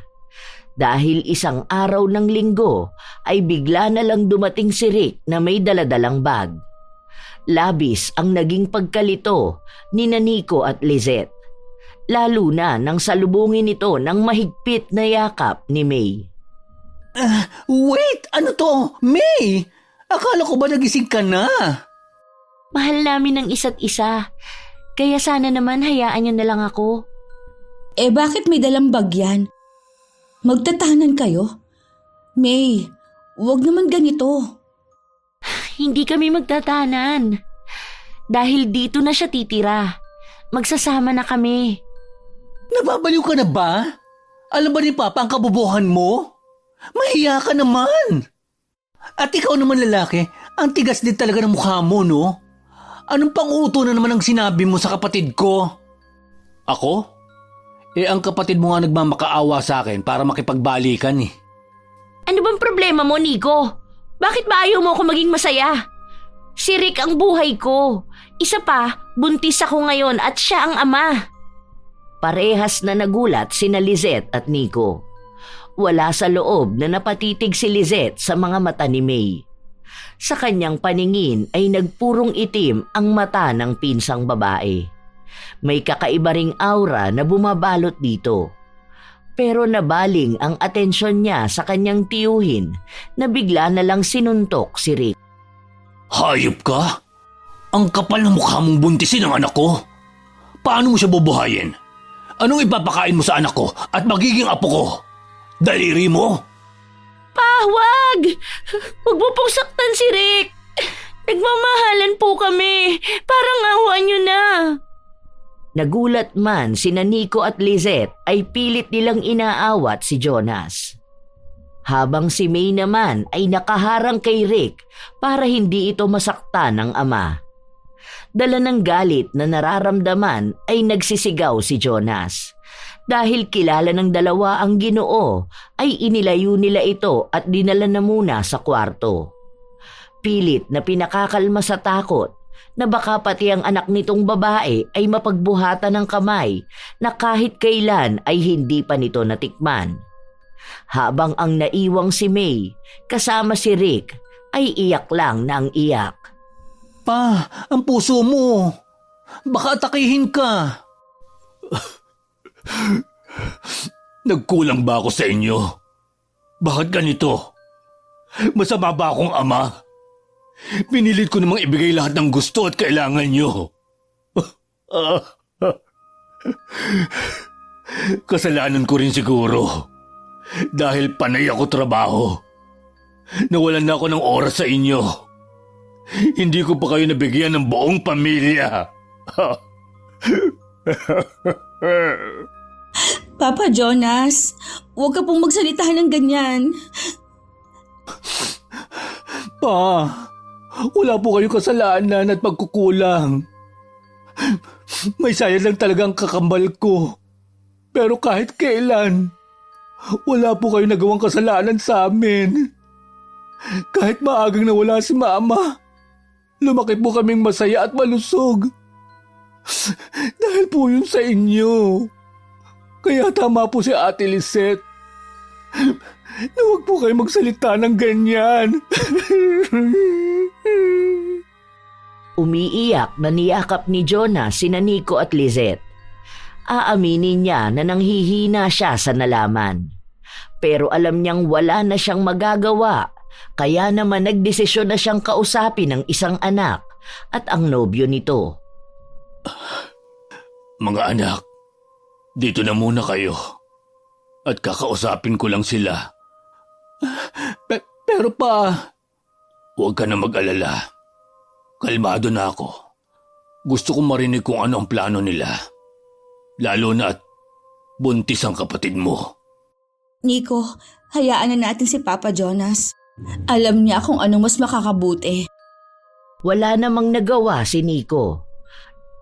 Dahil isang araw ng linggo ay bigla na lang dumating si Rick na may daladalang bag. Labis ang naging pagkalito ni Nico at Lizette. Lalo na nang salubungin ito ng mahigpit na yakap ni May. Wait! Ano to? May! Akala ko ba nagising ka na? Mahal namin ang isa't isa. Kaya sana naman hayaan niyo na lang ako. Eh bakit may dalang bag yan? Magtatahanan kayo? May, huwag naman ganito. Hindi kami magtatanan. Dahil dito na siya titira. Magsasama na kami. Nababaliw ka na ba? Alam ba ni Papa ang kabubuhan mo? Mahiya ka naman. At ikaw naman lalaki, ang tigas din talaga ng mukha mo, no? Anong pang-uto na naman ang sinabi mo sa kapatid ko? Ako? Ang kapatid mo nga nagmamakaawa sa akin para makipagbalikan eh. Ano bang problema mo, Nico? Bakit ba ayaw mo ako maging masaya? Si Rick ang buhay ko. Isa pa, buntis ako ngayon at siya ang ama. Parehas na nagulat sina Lizette at Nico. Wala sa loob na napatitig si Lizette sa mga mata ni May. Sa kanyang paningin ay nagpurong itim ang mata ng pinsang babae. May kakaiba ring aura na bumabalot dito. Pero nabaling ang atensyon niya sa kanyang tiyuhin na bigla na lang sinuntok si Rick. Hayop ka? Ang kapal ng mukha mong buntisin ang anak ko. Paano mo siya bubuhayin? Anong ipapakain mo sa anak ko at magiging apo ko? Daliri mo? Pa, wag! Huwag mo pong saktan si Rick. Nagmamahalan po kami. Parang awa niyo na. Nagulat man sina Nico at Lizette ay pilit nilang inaawat si Jonas. habang si May naman ay nakaharang kay Rick para hindi ito masaktan ng ama. Dala ng galit na nararamdaman ay nagsisigaw si Jonas. Dahil kilala ng dalawa ang Ginoo, ay inilayo nila ito at dinala na muna sa kwarto. Pilit na pinakakalma sa takot na baka pati ang anak nitong babae ay mapagbuhatan ng kamay na kahit kailan ay hindi pa nito natikman. Habang ang naiwang si May kasama si Rick ay iyak lang ng iyak. Pa, ang puso mo. Baka atakihin ka. Nagkulang ba ako sa inyo? Bakit ganito? Masama ba akong ama? Pinilit ko namang ibigay lahat ng gusto at kailangan nyo. Kasalanan ko rin siguro. Dahil panay ako trabaho. Nawalan na ako ng oras sa inyo. Hindi ko pa kayo nabigyan ng buong pamilya. Papa Jonas, huwag ka pong magsalita ng ganyan. Pa, wala po kayong kasalanan at pagkukulang. May sayad lang talagang kakambal ko. Pero kahit kailan, wala po kayong nagawang kasalanan sa amin. Kahit maagang nawala si Mama, lumaki po kaming masaya at malusog. Dahil po yun sa inyo. Kaya tama po si Ate Lisette. Na huwag po kayo magsalita ng ganyan. Umiiyak na niyakap ni Jonas sina Nico at Lizette. Aaminin niya na nanghihina siya sa nalaman. Pero alam niyang wala na siyang magagawa, kaya naman nagdesisyon na siyang kausapin ng isang anak at ang nobyo nito. Mga anak, dito na muna kayo. At kakausapin ko lang sila. Pero pa, huwag ka na mag-alala. Kalmado na ako. Gusto kong marinig kung ano ang plano nila. Lalo na at buntis ang kapatid mo. Nico, hayaan na natin si Papa Jonas. Alam niya kung ano mas makakabuti. Wala namang nagawa si Nico.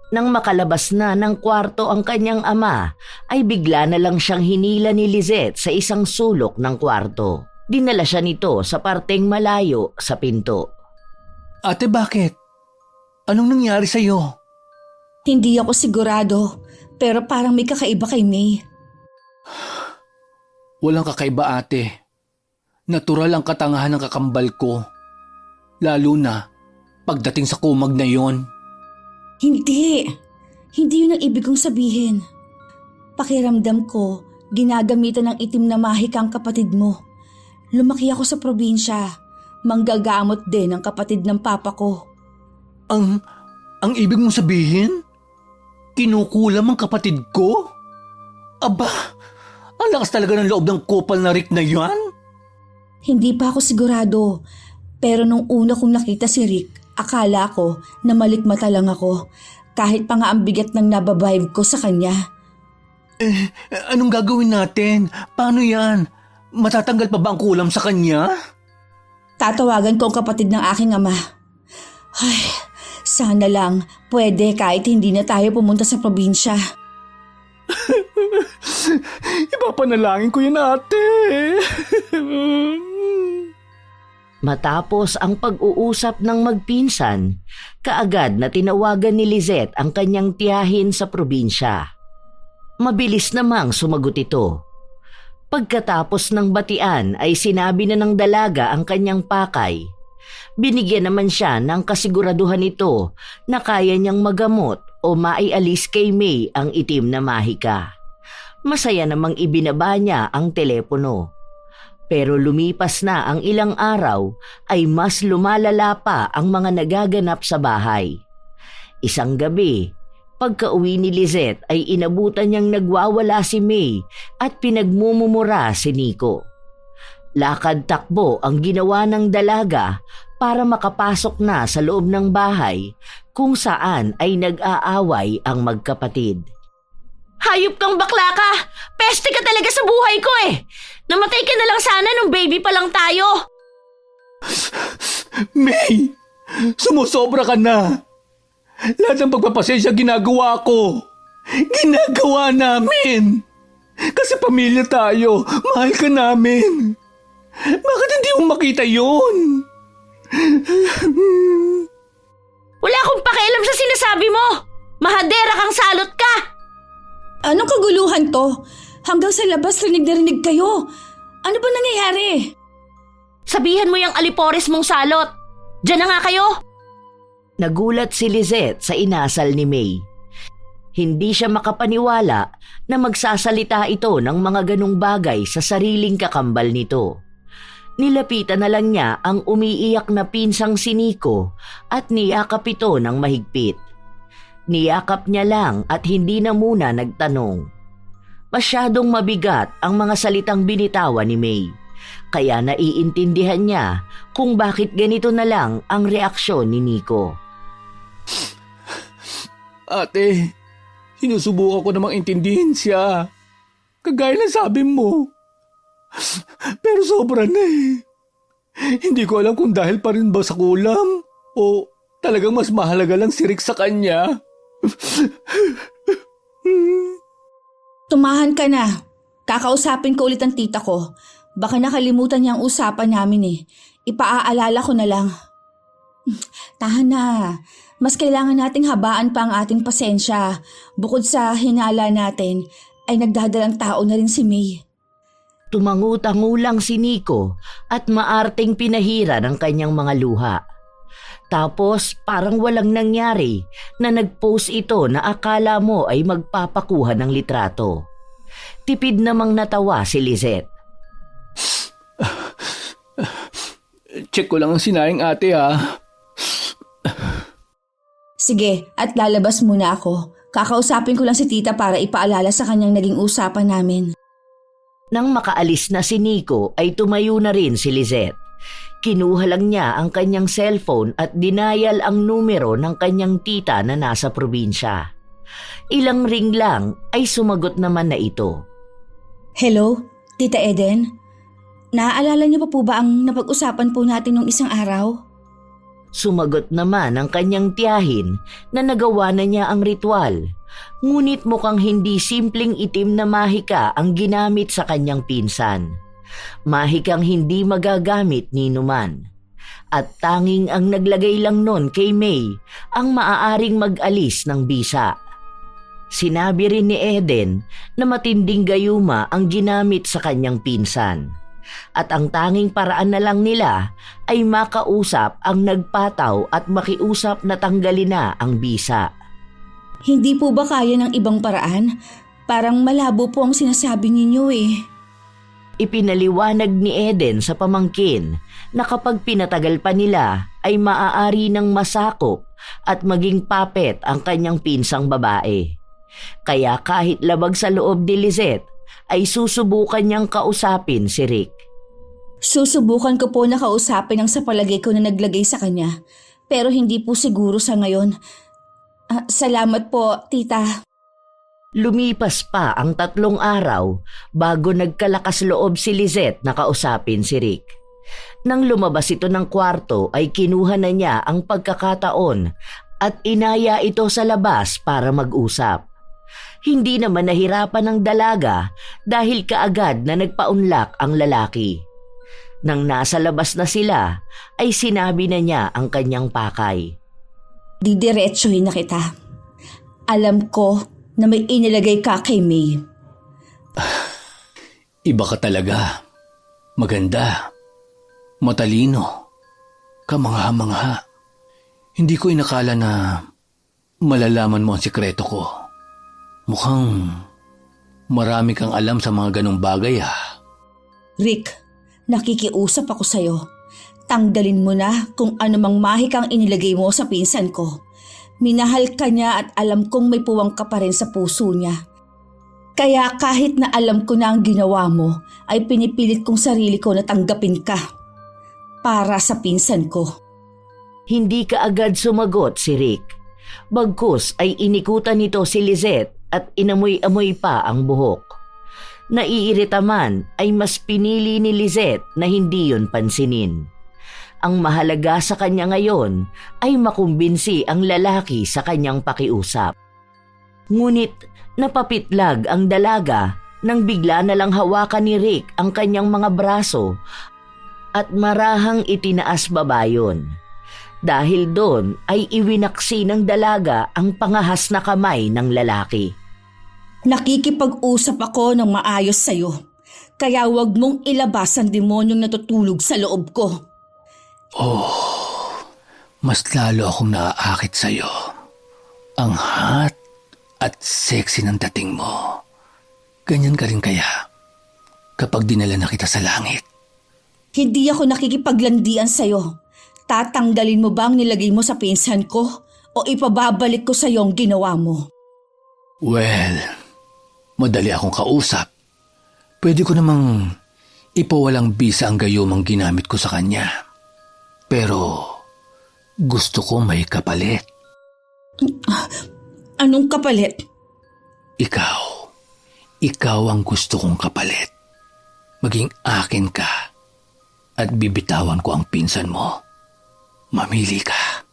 Nang makalabas na ng kwarto ang kanyang ama, ay bigla na lang siyang hinila ni Lizette sa isang sulok ng kwarto. Dinala siya nito sa parteng malayo sa pinto. Ate, bakit? Anong nangyari sa'yo? Hindi ako sigurado, pero parang may kakaiba kay May. Walang kakaiba, ate. Natural ang katangahan ng kakambal ko. Lalo na pagdating sa kumag na yon. Hindi yun ang ibig kong sabihin. Pakiramdam ko, ginagamitan ng itim na mahika ang kapatid mo. Lumaki ako sa probinsya. Manggagamot din ang kapatid ng papa ko. Ang ibig mong sabihin? Kinukulam ang kapatid ko? Aba, ang lakas talaga ng loob ng kupal na Rick na yan. Hindi pa ako sigurado, pero nung una kong nakita si Rick, akala ko na malikmata lang ako, kahit pa nga ang bigat ng nababibe ko sa kanya. Anong gagawin natin? Paano yan? Matatanggal pa ba ang kulam sa kanya? Tatawagan ko ang kapatid ng aking ama. Ay, sana lang pwede kahit hindi na tayo pumunta sa probinsya. Ipapanalangin ko yun, ate. Matapos ang pag-uusap ng magpinsan, kaagad na tinawagan ni Lizette ang kanyang tiyahin sa probinsya. Mabilis namang sumagot ito. Pagkatapos ng batian ay sinabi na ng dalaga ang kanyang pakay. Binigyan naman siya ng kasiguraduhan nito na kaya niyang magamot o maialis kay May ang itim na mahika. Masaya namang ibinaba niya ang telepono. Pero lumipas na ang ilang araw ay mas lumalala pa ang mga nagaganap sa bahay. Isang gabi, pagka-uwi ni Lizette ay inabutan niyang nagwawala si May at pinagmumumura si Nico. Lakad-takbo ang ginawa ng dalaga para makapasok na sa loob ng bahay kung saan ay nag-aaway ang magkapatid. Hayop kang bakla ka! Peste ka talaga sa buhay ko eh! Namatay ka na lang sana nung baby pa lang tayo! May! Sumusobra ka na! Lahat ng pagpapasensya ginagawa ko! Ginagawa namin! Kasi pamilya tayo, mahal ka namin! Bakit hindi mo makita yun? Wala akong pakialam sa sinasabi mo! Mahadera kang salot ka! Anong kaguluhan to? Hanggang sa labas rinig na rinig kayo. Ano ba nangyayari? Sabihan mo yung alipores mong salot! Diyan na nga kayo! Nagulat si Lizette sa inasal ni May. Hindi siya makapaniwala na magsasalita ito ng mga ganong bagay sa sariling kakambal nito. Nilapitan na lang niya ang umiiyak na pinsang si Nico at niyakap ito ng mahigpit. Niyakap niya lang at hindi na muna nagtanong. Masyadong mabigat ang mga salitang binitawan ni May, kaya naiintindihan niya kung bakit ganito na lang ang reaksyon ni Nico. Ate, sinusubukan ko namang intindihin siya. Kagaya ng sabi mo. Pero sobra na eh. Hindi ko alam kung dahil pa rin ba sa kulam o talagang mas mahalaga lang si Rick sa kanya. Tumahan ka na. Kakausapin ko ulit ang tita ko. Baka nakalimutan niya ang usapan namin eh. Ipaaalala ko na lang. Tahan na. Mas kailangan nating habaan pa ang ating pasensya. Bukod sa hinala natin, ay nagdadalang tao na rin si May. Tumangutangulang si Nico at maarteng pinahira ng kanyang mga luha. Tapos parang walang nangyari na nag-post ito na akala mo ay magpapakuha ng litrato. Tipid namang natawa si Lizette. Check ko lang ang sinayang ate ha. Sige, at lalabas muna ako. Kakausapin ko lang si tita para ipaalala sa kanyang naging usapan namin. Nang makaalis na si Nico ay tumayo na rin si Lizette. Kinuha lang niya ang kanyang cellphone at dinayal ang numero ng kanyang tita na nasa probinsya. Ilang ring lang ay sumagot naman na ito. Hello, Tita Eden? Naaalala niyo pa po ba ang napag-usapan po natin nung isang araw? Sumagot naman ang kanyang tiyahin na nagawa na niya ang ritual. Ngunit mukhang hindi simpleng itim na mahika ang ginamit sa kanyang pinsan. Mahikang hindi magagamit ni Numan. At tanging ang naglagay lang nun kay May ang maaaring mag-alis ng bisa. Sinabi rin ni Eden na matinding gayuma ang ginamit sa kanyang pinsan. At ang tanging paraan na lang nila ay makausap ang nagpataw at makiusap na tanggalin na ang bisa. Hindi po ba kaya ng ibang paraan? Parang malabo po ang sinasabi ninyo eh. Ipinaliwanag ni Eden sa pamangkin na kapag pinatagal pa nila ay maaari ng masakop at maging papet ang kanyang pinsang babae. Kaya kahit labag sa loob ni Lizette ay susubukan niyang kausapin si Rick. Susubukan ko po na kausapin ang sa palagay ko na naglagay sa kanya. Pero hindi po siguro sa ngayon. Salamat po, tita. Lumipas pa ang 3 araw bago nagkalakas loob si Lizette na kausapin si Rick. Nang lumabas ito ng kwarto ay kinuha na niya ang pagkakataon at inaya ito sa labas para mag-usap. Hindi naman nahirapan ng dalaga dahil kaagad na nagpaunlak ang lalaki. Nang nasa labas na sila ay sinabi na niya ang kanyang pakay. Didiretsuhin na kita. Alam ko na may inilagay ka kay May. Iba ka talaga. Maganda. Matalino. Kamangha-mangha. Hindi ko inakala na malalaman mo ang sikreto ko. Mukhang marami kang alam sa mga ganong bagay ha. Rick, nakikiusap ako sa'yo. Tanggalin mo na kung anumang mahikang inilagay mo sa pinsan ko. Minahal ka niya at alam kong may puwang ka pa rin sa puso niya. Kaya kahit na alam ko na ang ginawa mo, ay pinipilit kong sarili ko na tanggapin ka. Para sa pinsan ko. Hindi kaagad sumagot si Rick. Bagkus ay inikutan nito si Lizette at inamoy-amoy pa ang buhok. Naiirita man ay mas pinili ni Lizette na hindi yon pansinin. Ang mahalaga sa kanya ngayon ay makumbinsi ang lalaki sa kanyang pakiusap. Ngunit napapitlag ang dalaga nang bigla na lang hawakan ni Rick ang kanyang mga braso at marahang itinaas baba yun. Dahil doon ay iwinaksi ng dalaga ang pangahas na kamay ng lalaki. Nakikipag-usap ako ng maayos sa'yo. Kaya huwag mong ilabas ang demonyong natutulog sa loob ko. Mas lalo akong naaakit sa'yo. Ang hot at sexy ng dating mo. Ganyan ka rin kaya kapag dinala na kita sa langit. Hindi ako nakikipaglandian sa'yo. Tatanggalin mo ba ang nilagay mo sa pinsan ko o ipababalik ko sa'yo ang ginawa mo? Well, madali akong kausap. Pwede ko namang ipawalang bisa ang gayumang ginamit ko sa kanya. Pero gusto ko may kapalit. Anong kapalit? Ikaw ang gusto kong kapalit. Maging akin ka at bibitawan ko ang pinsan mo. Mamili ka.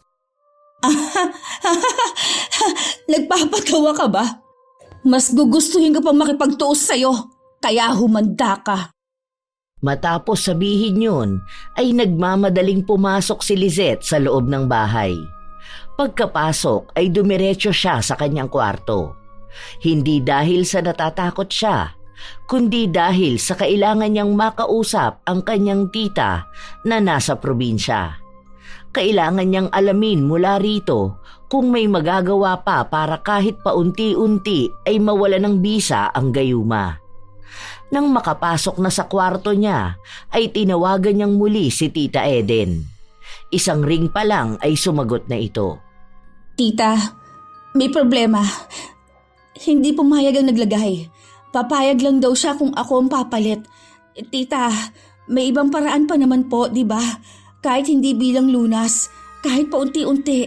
Nagpapatawa ka ba? Mas gugustuhin ko pang makipagtuos sa'yo, kaya humanda ka. Matapos sabihin yun, ay nagmamadaling pumasok si Lizette sa loob ng bahay. Pagkapasok ay dumiretso siya sa kanyang kwarto. Hindi dahil sa natatakot siya, kundi dahil sa kailangan niyang makausap ang kanyang tita na nasa probinsya. Kailangan niyang alamin mula rito kung may magagawa pa para kahit paunti-unti ay mawala ng bisa ang gayuma. Nang makapasok na sa kwarto niya, ay tinawagan niyang muli si Tita Eden. Isang ring pa lang ay sumagot na ito. Tita, may problema. Hindi pumayag ang naglagay. Papayag lang daw siya kung ako ang papalit. Tita, may ibang paraan pa naman po, di ba? Kahit hindi bilang lunas, kahit paunti-unti.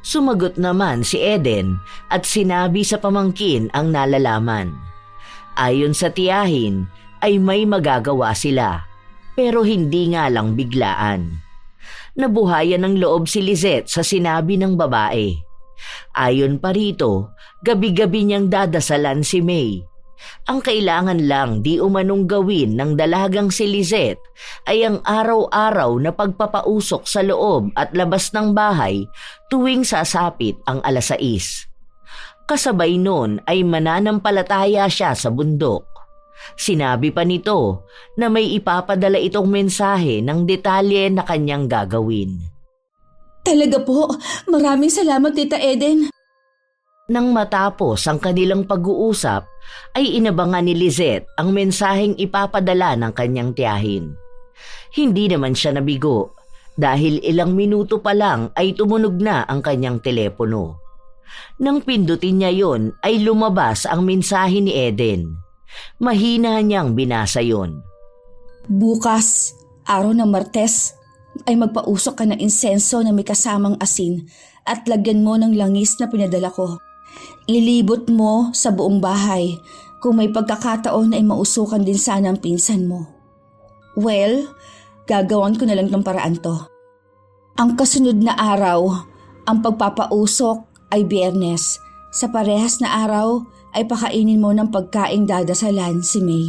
Sumagot naman si Eden at sinabi sa pamangkin ang nalalaman. Ayon sa tiyahin ay may magagawa sila, pero hindi nga lang biglaan. Nabuhayan ng loob si Lizette sa sinabi ng babae. Ayon pa rito, gabi-gabi niyang dadasalan si May. Ang kailangan lang di umanong gawin ng dalagang si Lizette ay ang araw-araw na pagpapausok sa loob at labas ng bahay tuwing sasapit ang 6:00. Kasabay nun ay mananampalataya siya sa bundok. Sinabi pa nito na may ipapadala itong mensahe ng detalye na kanyang gagawin. Talaga po, maraming salamat Tita Eden. Nang matapos ang kanilang pag-uusap, ay inabangan ni Lizette ang mensaheng ipapadala ng kanyang tiyahin. Hindi naman siya nabigo dahil ilang minuto pa lang ay tumunog na ang kanyang telepono. Nang pindutin niya yon ay lumabas ang mensahe ni Eden. Mahina niyang binasa yon. Bukas, araw ng Martes, ay magpausok ka ng insenso na may kasamang asin at lagyan mo ng langis na pinadala ko. Ilibot mo sa buong bahay. Kung may pagkakataon ay mausukan din sana ang pinsan mo. Well, gagawan ko na lang ng paraan to. Ang kasunod na araw, ang pagpapausok ay Biyernes. Sa parehas na araw ay pakainin mo ng pagkaing dadasalan si May.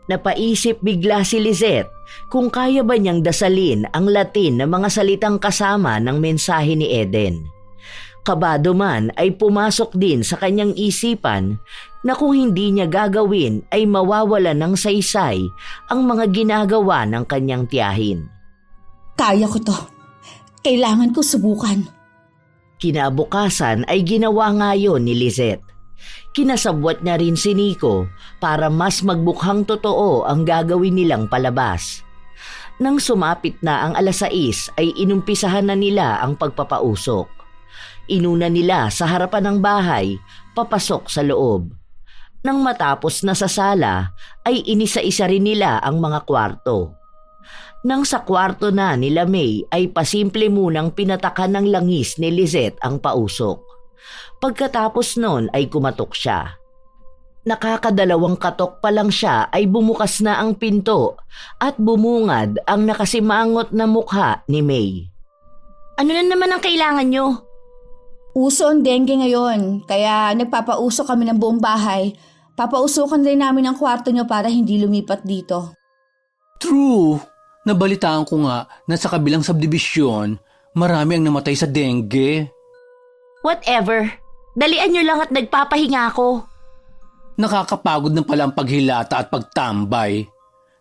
Napaisip bigla si Lizette kung kaya ba niyang dasalin ang Latin na mga salitang kasama ng mensahe ni Eden. Kabado man ay pumasok din sa kanyang isipan na kung hindi niya gagawin ay mawawala ng saysay ang mga ginagawa ng kanyang tiyahin. Kaya ko to. Kailangan ko subukan. Kinabukasan ay ginawa nga yun ni Lizette. Kinasabwat niya rin si Nico para mas magbukhang totoo ang gagawin nilang palabas. Nang sumapit na ang 6:00 ay inumpisahan na nila ang pagpapausok. Inuna nila sa harapan ng bahay, papasok sa loob. Nang matapos na sa sala, ay inisa-isa rin nila ang mga kwarto. Nang sa kwarto na nila May ay pasimple munang pinatakan ng langis ni Lizette ang pausok. Pagkatapos nun ay kumatok siya. Nakakadalawang katok pa lang siya ay bumukas na ang pinto at bumungad ang nakasimangot na mukha ni May. Ano na naman ang kailangan nyo? Uso ang dengue ngayon, kaya nagpapauso kami ng buong bahay. Papausukan rin namin ang kwarto nyo para hindi lumipat dito. True. Nabalitaan ko nga na sa kabilang subdivision, marami ang namatay sa dengue. Whatever. Dalian nyo lang at nagpapahinga ako. Nakakapagod na pala ang paghilata at pagtambay.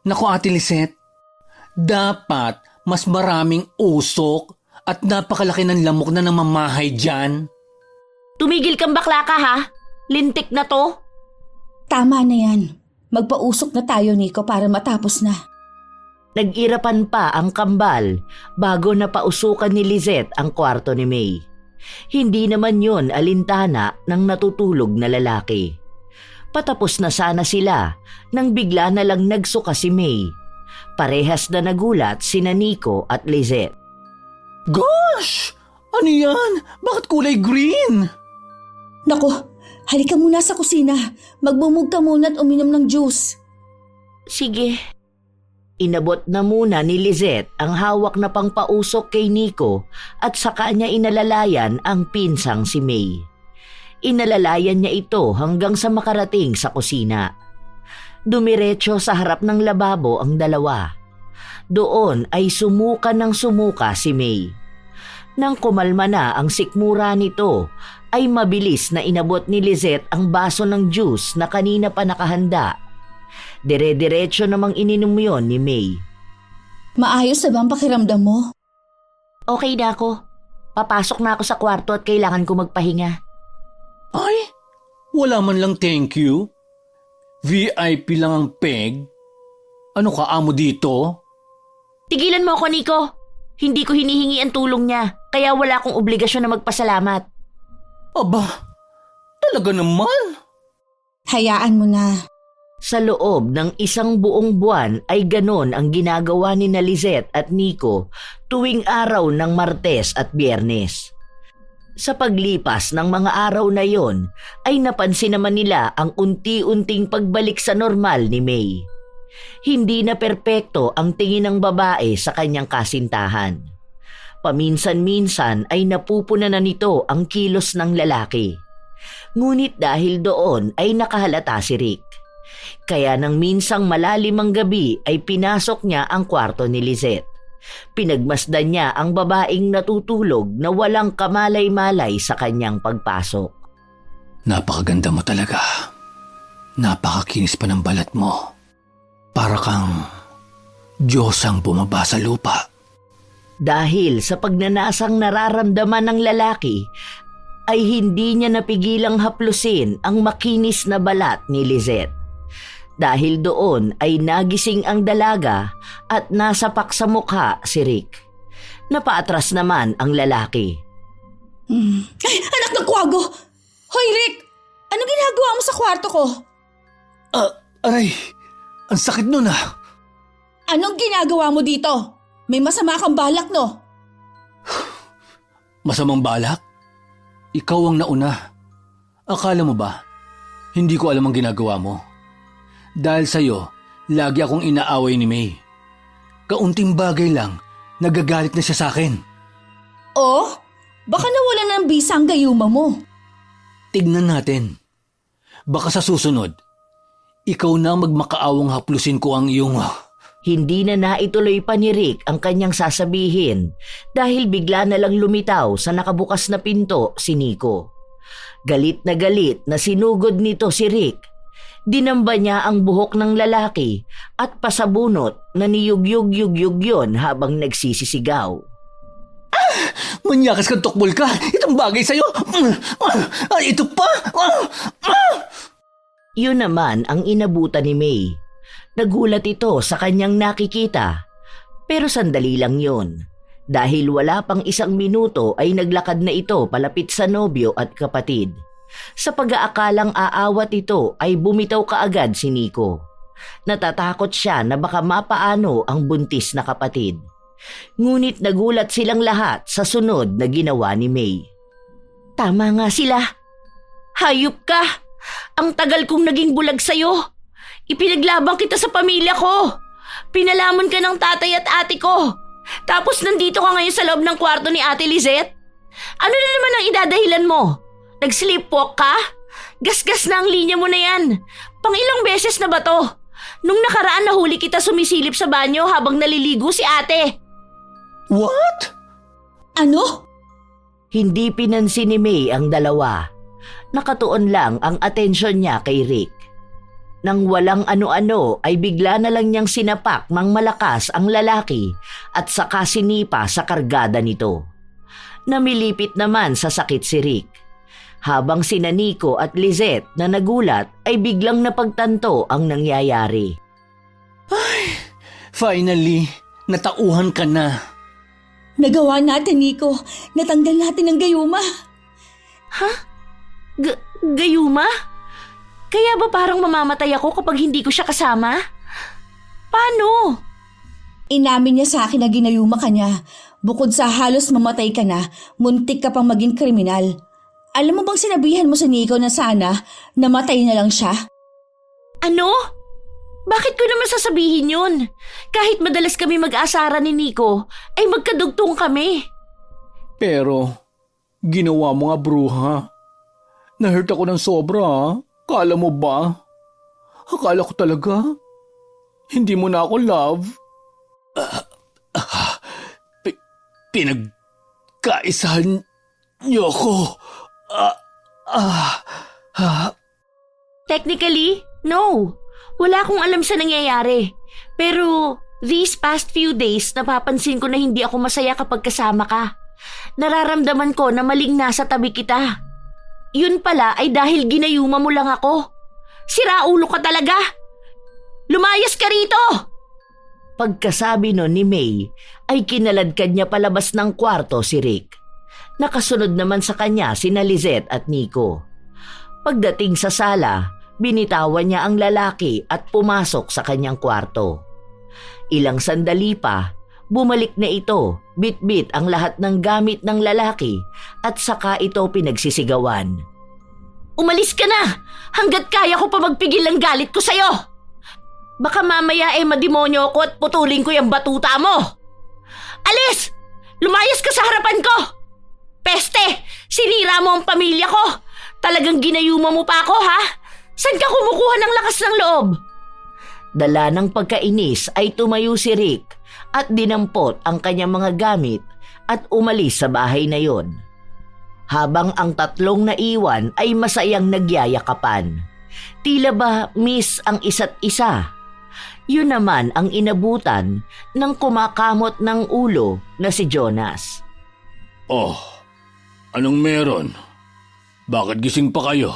Naku, Ate Lisette, dapat mas maraming usok at napakalaki ng lamok na namamahay dyan. Tumigil kang bakla ka ha? Lintik na to. Tama na yan. Magpausok na tayo, Nico, para matapos na. Nag-irapan pa ang kambal bago napausukan ni Lizette ang kwarto ni May. Hindi naman yon alintana ng natutulog na lalaki. Patapos na sana sila nang bigla na lang nagsuka si May. Parehas na nagulat sina Nico at Lizette. Gosh! Ano yan? Bakit kulay green? Naku, halika muna sa kusina. Magbumug ka muna at uminom ng juice. Sige. Inabot na muna ni Lizette ang hawak na pangpausok kay Nico at saka niya inalalayan ang pinsang si May. Inalalayan niya ito hanggang sa makarating sa kusina. Dumiretso sa harap ng lababo ang dalawa. Doon ay sumuka ng sumuka si May. Nang kumalma na ang sikmura nito, ay mabilis na inabot ni Lizette ang baso ng juice na kanina pa nakahanda. Dire-diretso namang ininom yon ni May. Maayos na ba ang pakiramdam mo? Okay na ako. Papasok na ako sa kwarto at kailangan ko magpahinga. Ay, wala man lang thank you. VIP lang ang peg. Ano ka, amo dito? Tigilan mo ako, Nico. Hindi ko hinihingi ang tulong niya, kaya wala akong obligasyon na magpasalamat. Aba, talaga naman. Hayaan mo na. Sa loob ng isang buong buwan ay ganon ang ginagawa ni Lizette at Nico tuwing araw ng Martes at Biyernes. Sa paglipas ng mga araw na yon ay napansin naman nila ang unti-unting pagbalik sa normal ni May. Hindi na perpekto ang tingin ng babae sa kanyang kasintahan. Paminsan-minsan ay napupuna na nito ang kilos ng lalaki. Ngunit dahil doon ay nakahalata si Rick. Kaya nang minsang malalim ang gabi ay pinasok niya ang kwarto ni Lizette. Pinagmasdan niya ang babaeng natutulog na walang kamalay-malay sa kanyang pagpasok. Napakaganda mo talaga. Napakakinis pa ng balat mo. Para kang Diyos ang bumaba sa lupa. Dahil sa pagnanasang nararamdaman ng lalaki, ay hindi niya napigilang haplusin ang makinis na balat ni Lizette. Dahil doon ay nagising ang dalaga at nasapak sa mukha si Rick. Napaatras naman ang lalaki. Ay, anak ng kwago! Hoy, Rick! Anong ginagawa mo sa kwarto ko? Aray, ang sakit nun ah. Anong ginagawa mo dito? May masama kang balak, no? Masamang balak? Ikaw ang nauna. Akala mo ba, hindi ko alam ang ginagawa mo? Dahil sa'yo, lagi akong inaaway ni May. Kaunting bagay lang, nagagalit na siya sa akin. Oh? Baka nawala ng bisa ang gayuma mo. Tignan natin. Baka sa susunod, ikaw na magmakaawang haplusin ko ang iyong... Hindi na naituloy pa ni Rick ang kanyang sasabihin dahil bigla na lang lumitaw sa nakabukas na pinto si Nico. Galit na sinugod nito si Rick. Dinamba niya ang buhok ng lalaki at pasabunot na niyugyug-yugyug yon habang nagsisisigaw. Manyakas kang tukbol ka! Itong bagay sa'yo! Ito pa! Yun naman ang inabutan ni May. Nagulat ito sa kanyang nakikita. Pero sandali lang yun. Dahil wala pang 1 minuto ay naglakad na ito palapit sa nobyo at kapatid. Sa pag-aakalang aawat ito ay bumitaw kaagad si Nico. Natatakot siya na baka mapaano ang buntis na kapatid. Ngunit nagulat silang lahat sa sunod na ginawa ni May. Tama nga sila. Hayop ka. Ang tagal kong naging bulag sa'yo. Ipinaglabang kita sa pamilya ko. Pinalamon ka ng tatay at ate ko. Tapos nandito ka ngayon sa loob ng kwarto ni Ate Lizette? Ano na naman ang idadahilan mo? Nag-sleepwalk ka? Gasgas na ang linya mo na yan. Ilang beses na ba to? Nung nakaraan nahuli kita sumisilip sa banyo habang naliligo si ate. What? Ano? Hindi pinansin ni May ang dalawa. Nakatuon lang ang atensyon niya kay Rick. Nang walang ano-ano ay bigla na lang niyang sinapak ng malakas ang lalaki at saka sinipa sa kargada nito. Namilipit naman sa sakit si Rick. Habang sina Nico at Lizette na nagulat ay biglang napagtanto ang nangyayari. Finally, natauhan ka na. Nagawa natin, Nico. Natanggal natin ang gayuma. Ha? Gayuma? Kaya ba parang mamamatay ako kapag hindi ko siya kasama? Paano? Inamin niya sa akin na ginayuma ka niya. Bukod sa halos mamatay ka na, muntik ka pang maging kriminal. Alam mo bang sinabihan mo sa Nico na sana namatay na lang siya? Ano? Bakit ko naman sasabihin yun? Kahit madalas kami mag-asara ni Nico, ay magkadugtong kami. Pero, ginawa mo nga bruha. Na-hurt ako ng sobra ha. Kala mo ba? Akala ko talaga. Hindi mo na ako love. Pinagkaisahan niyo ako. Technically, no. Wala akong alam sa nangyayari. Pero these past few days, napapansin ko na hindi ako masaya kapag kasama ka. Nararamdaman ko na maling nasa tabi kita. Yun pala ay dahil ginayuma mo lang ako. Siraulo ka talaga. Lumayas ka rito! Pagkasabi nun ni May ay kinaladkad niya palabas ng kwarto si Rick. Nakasunod naman sa kanya sina Lizette at Nico. Pagdating sa sala, binitawan niya ang lalaki at pumasok sa kanyang kwarto. Ilang sandali pa, bumalik na ito, bit-bit ang lahat ng gamit ng lalaki at saka ito pinagsisigawan. Umalis ka na! Hanggat kaya ko pa magpigil ang galit ko sa'yo! Baka mamaya madimonyo ko at putulin ko yung batuta mo! Alis! Lumayas ka sa harapan ko! Peste! Sinira mo ang pamilya ko! Talagang ginayuma mo pa ako, ha? Saan ka kumukuha ng lakas ng loob? Dala ng pagkainis ay tumayo si Rick at dinampot ang kanyang mga gamit at umalis sa bahay na yon. Habang ang tatlong naiwan ay masayang nagyayakapan. Tila ba miss ang isa't isa. Yun naman ang inabutan ng kumakamot ng ulo na si Jonas. Oh, anong meron? Bakit gising pa kayo?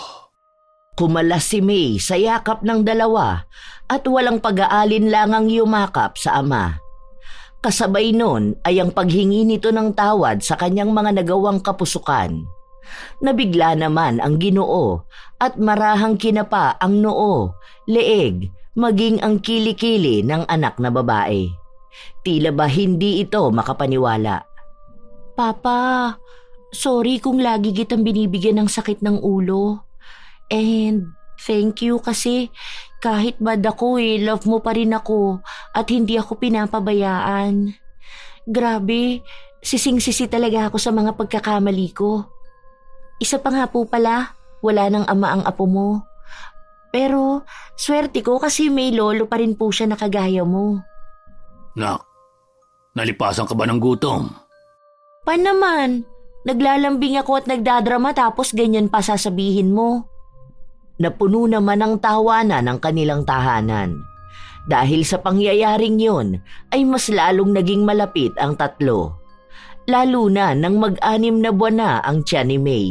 Kumalas si May sa yakap ng dalawa at walang pag-aalinlangang yumakap sa ama. Kasabay nun ay ang paghingi nito ng tawad sa kanyang mga nagawang kapusukan. Nabigla naman ang Ginoo at marahang kinapa ang noo, leeg, maging ang kilikili ng anak na babae. Tila ba hindi ito makapaniwala. Papa, sorry kung lagi kitang binibigyan ng sakit ng ulo. And thank you kasi kahit bad ako love mo pa rin ako at hindi ako pinapabayaan. Grabe, sising-sisi talaga ako sa mga pagkakamali ko. Isa pa nga po pala, wala nang ama ang apo mo. Pero swerte ko kasi may lolo pa rin po siya na kagaya mo. Nak, nalipasan ka ba ng gutom? Pa naman, naglalambing ako at nagdadrama tapos ganyan pa sasabihin mo. Napuno naman ang tawanan ng kanilang tahanan. Dahil sa pangyayaring yun ay mas lalong naging malapit ang tatlo. Lalo na nang mag-anim na buwan na ang tiyan ni May.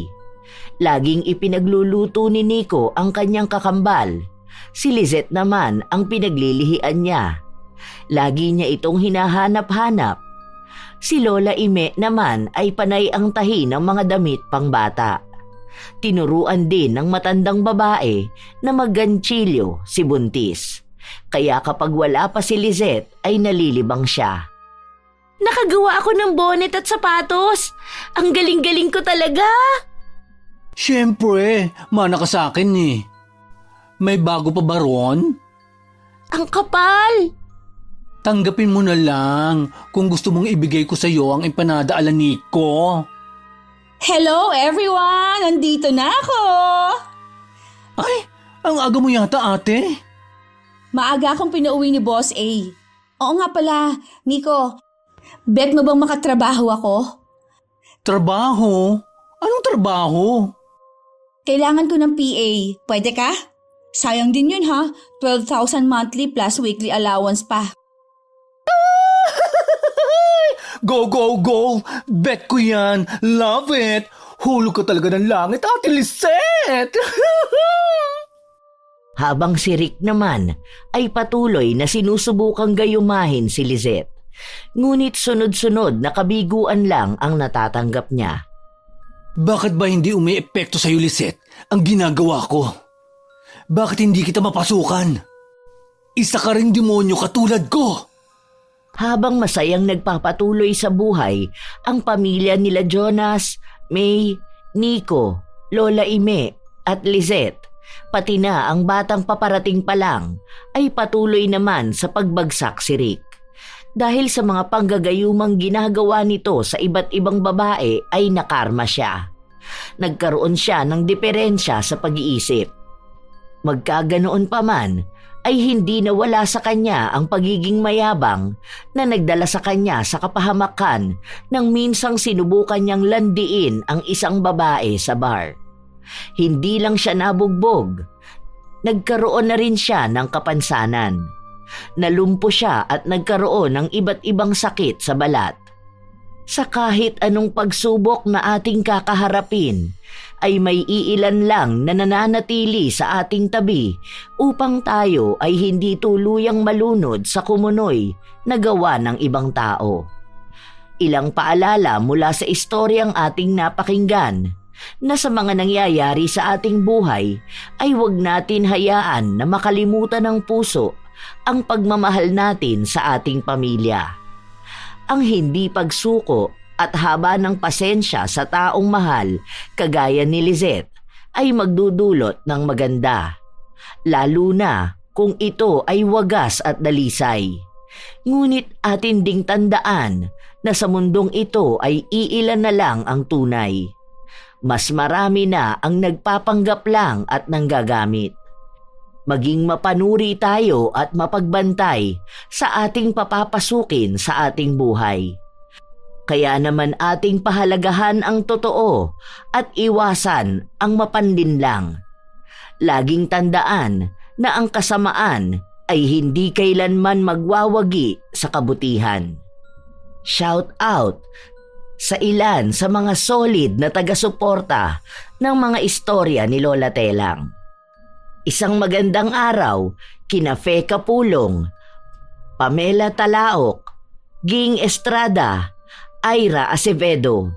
Laging ipinagluluto ni Nico ang kanyang kakambal. Si Lizette naman ang pinaglilihian niya. Lagi niya itong hinahanap-hanap. Si Lola Ime naman ay panay ang tahi ng mga damit pang bata. Tinuruan din ng matandang babae na magganchilyo si Buntis. Kaya kapag wala pa si Lizette ay nalilibang siya. Nakagawa ako ng bonnet at sapatos. Ang galing-galing ko talaga. Siyempre, mana ka sa akin eh. May bago pa ba ron? Ang kapal! Tanggapin mo na lang kung gusto mong ibigay ko sa iyo ang empanada ala Nico. Hello everyone! Nandito na ako! Ay, ang aga mo yata ate. Maaga akong pinauwi ni Boss A. Oo nga pala, Nico, bet mo bang makatrabaho ako? Trabaho? Anong trabaho? Kailangan ko ng PA. Pwede ka? Sayang din yun ha, 12,000 monthly plus weekly allowance pa. Go, go, go! Bet ko yan! Love it! Hulog ka talaga ng langit, Ate Lisette! Habang si Rick naman ay patuloy na sinusubukang gayumahin si Lizette. Ngunit sunod-sunod na kabiguan lang ang natatanggap niya. Bakit ba hindi umiepekto sa'yo, Lisette, ang ginagawa ko? Bakit hindi kita mapasukan? Isa ka ring demonyo katulad ko! Habang masayang nagpapatuloy sa buhay ang pamilya nila Jonas, May, Nico, Lola Ime at Lizette, pati na ang batang paparating pa lang ay patuloy naman sa pagbagsak si Rick. Dahil sa mga panggagayumang ginagawa nito sa iba't ibang babae ay nakarma siya. Nagkaroon siya ng diferensya sa pag-iisip. Magkaganoon pa man, ay hindi nawala sa kanya ang pagiging mayabang na nagdala sa kanya sa kapahamakan nang minsang sinubukan niyang landiin ang isang babae sa bar. Hindi lang siya nabugbog, nagkaroon na rin siya ng kapansanan. Nalumpo siya at nagkaroon ng iba't ibang sakit sa balat. Sa kahit anong pagsubok na ating kakaharapin, ay may iilan lang na nananatili sa ating tabi upang tayo ay hindi tuluyang malunod sa kumunoy na gawa ng ibang tao. Ilang paalala mula sa istoryang ating napakinggan na sa mga nangyayari sa ating buhay ay huwag natin hayaan na makalimutan ng puso ang pagmamahal natin sa ating pamilya. Ang hindi pagsuko at haba ng pasensya sa taong mahal kagaya ni Lizette ay magdudulot ng maganda, lalo na kung ito ay wagas at dalisay. Ngunit atin ding tandaan na sa mundong ito ay iilan na lang ang tunay. Mas marami na ang nagpapanggap lang at nanggagamit. Maging mapanuri tayo at mapagbantay sa ating papapasukin sa ating buhay. Kaya naman ating pahalagahan ang totoo at iwasan ang mapanlinlang. Laging tandaan na ang kasamaan ay hindi kailanman magwawagi sa kabutihan. Shout out sa ilan sa mga solid na taga-suporta ng mga istorya ni Lola Telang. Isang magandang araw kina Fe Kapulong, Pamela Talaok, Ging Estrada, Ira Acevedo,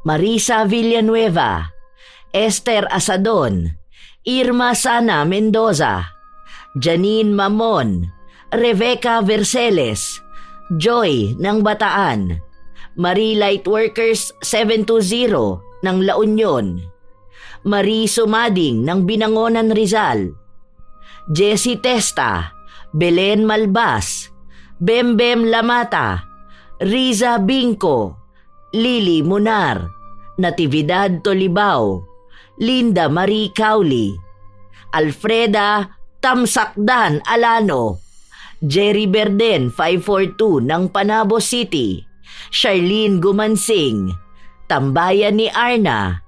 Marisa Villanueva, Esther Asadon, Irma Sana Mendoza, Janine Mamon, Rebecca Verceles, Joy ng Bataan, Marie Lightworkers 720 ng La Union, Marie Sumading ng Binangonan Rizal, Jessie Testa, Belen Malbas, Bembem Lamata, Riza Bingco, Lily Munar, Natividad Tolibao, Linda Marie Cowley, Alfreda Tamsakdan Alano, Jerry Berden 542 ng Panabo City, Charlene Gumansing, Tambayan ni Arna,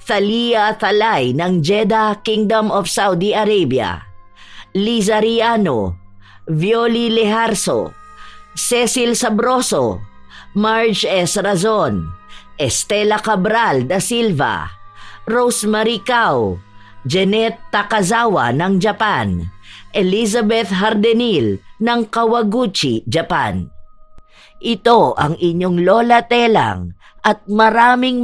Thalia Thalay ng Jeddah, Kingdom of Saudi Arabia, Liza Riano, Violi Leharso, Cecil Sabroso, Marge S. Razon, Estela Cabral da Silva, Rosemary Cao, Jeanette Takazawa ng Japan, Elizabeth Hardenil ng Kawaguchi, Japan. Ito ang inyong Lola Telang at maraming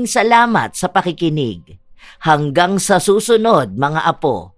salamat sa pakikinig. Hanggang sa susunod mga apo.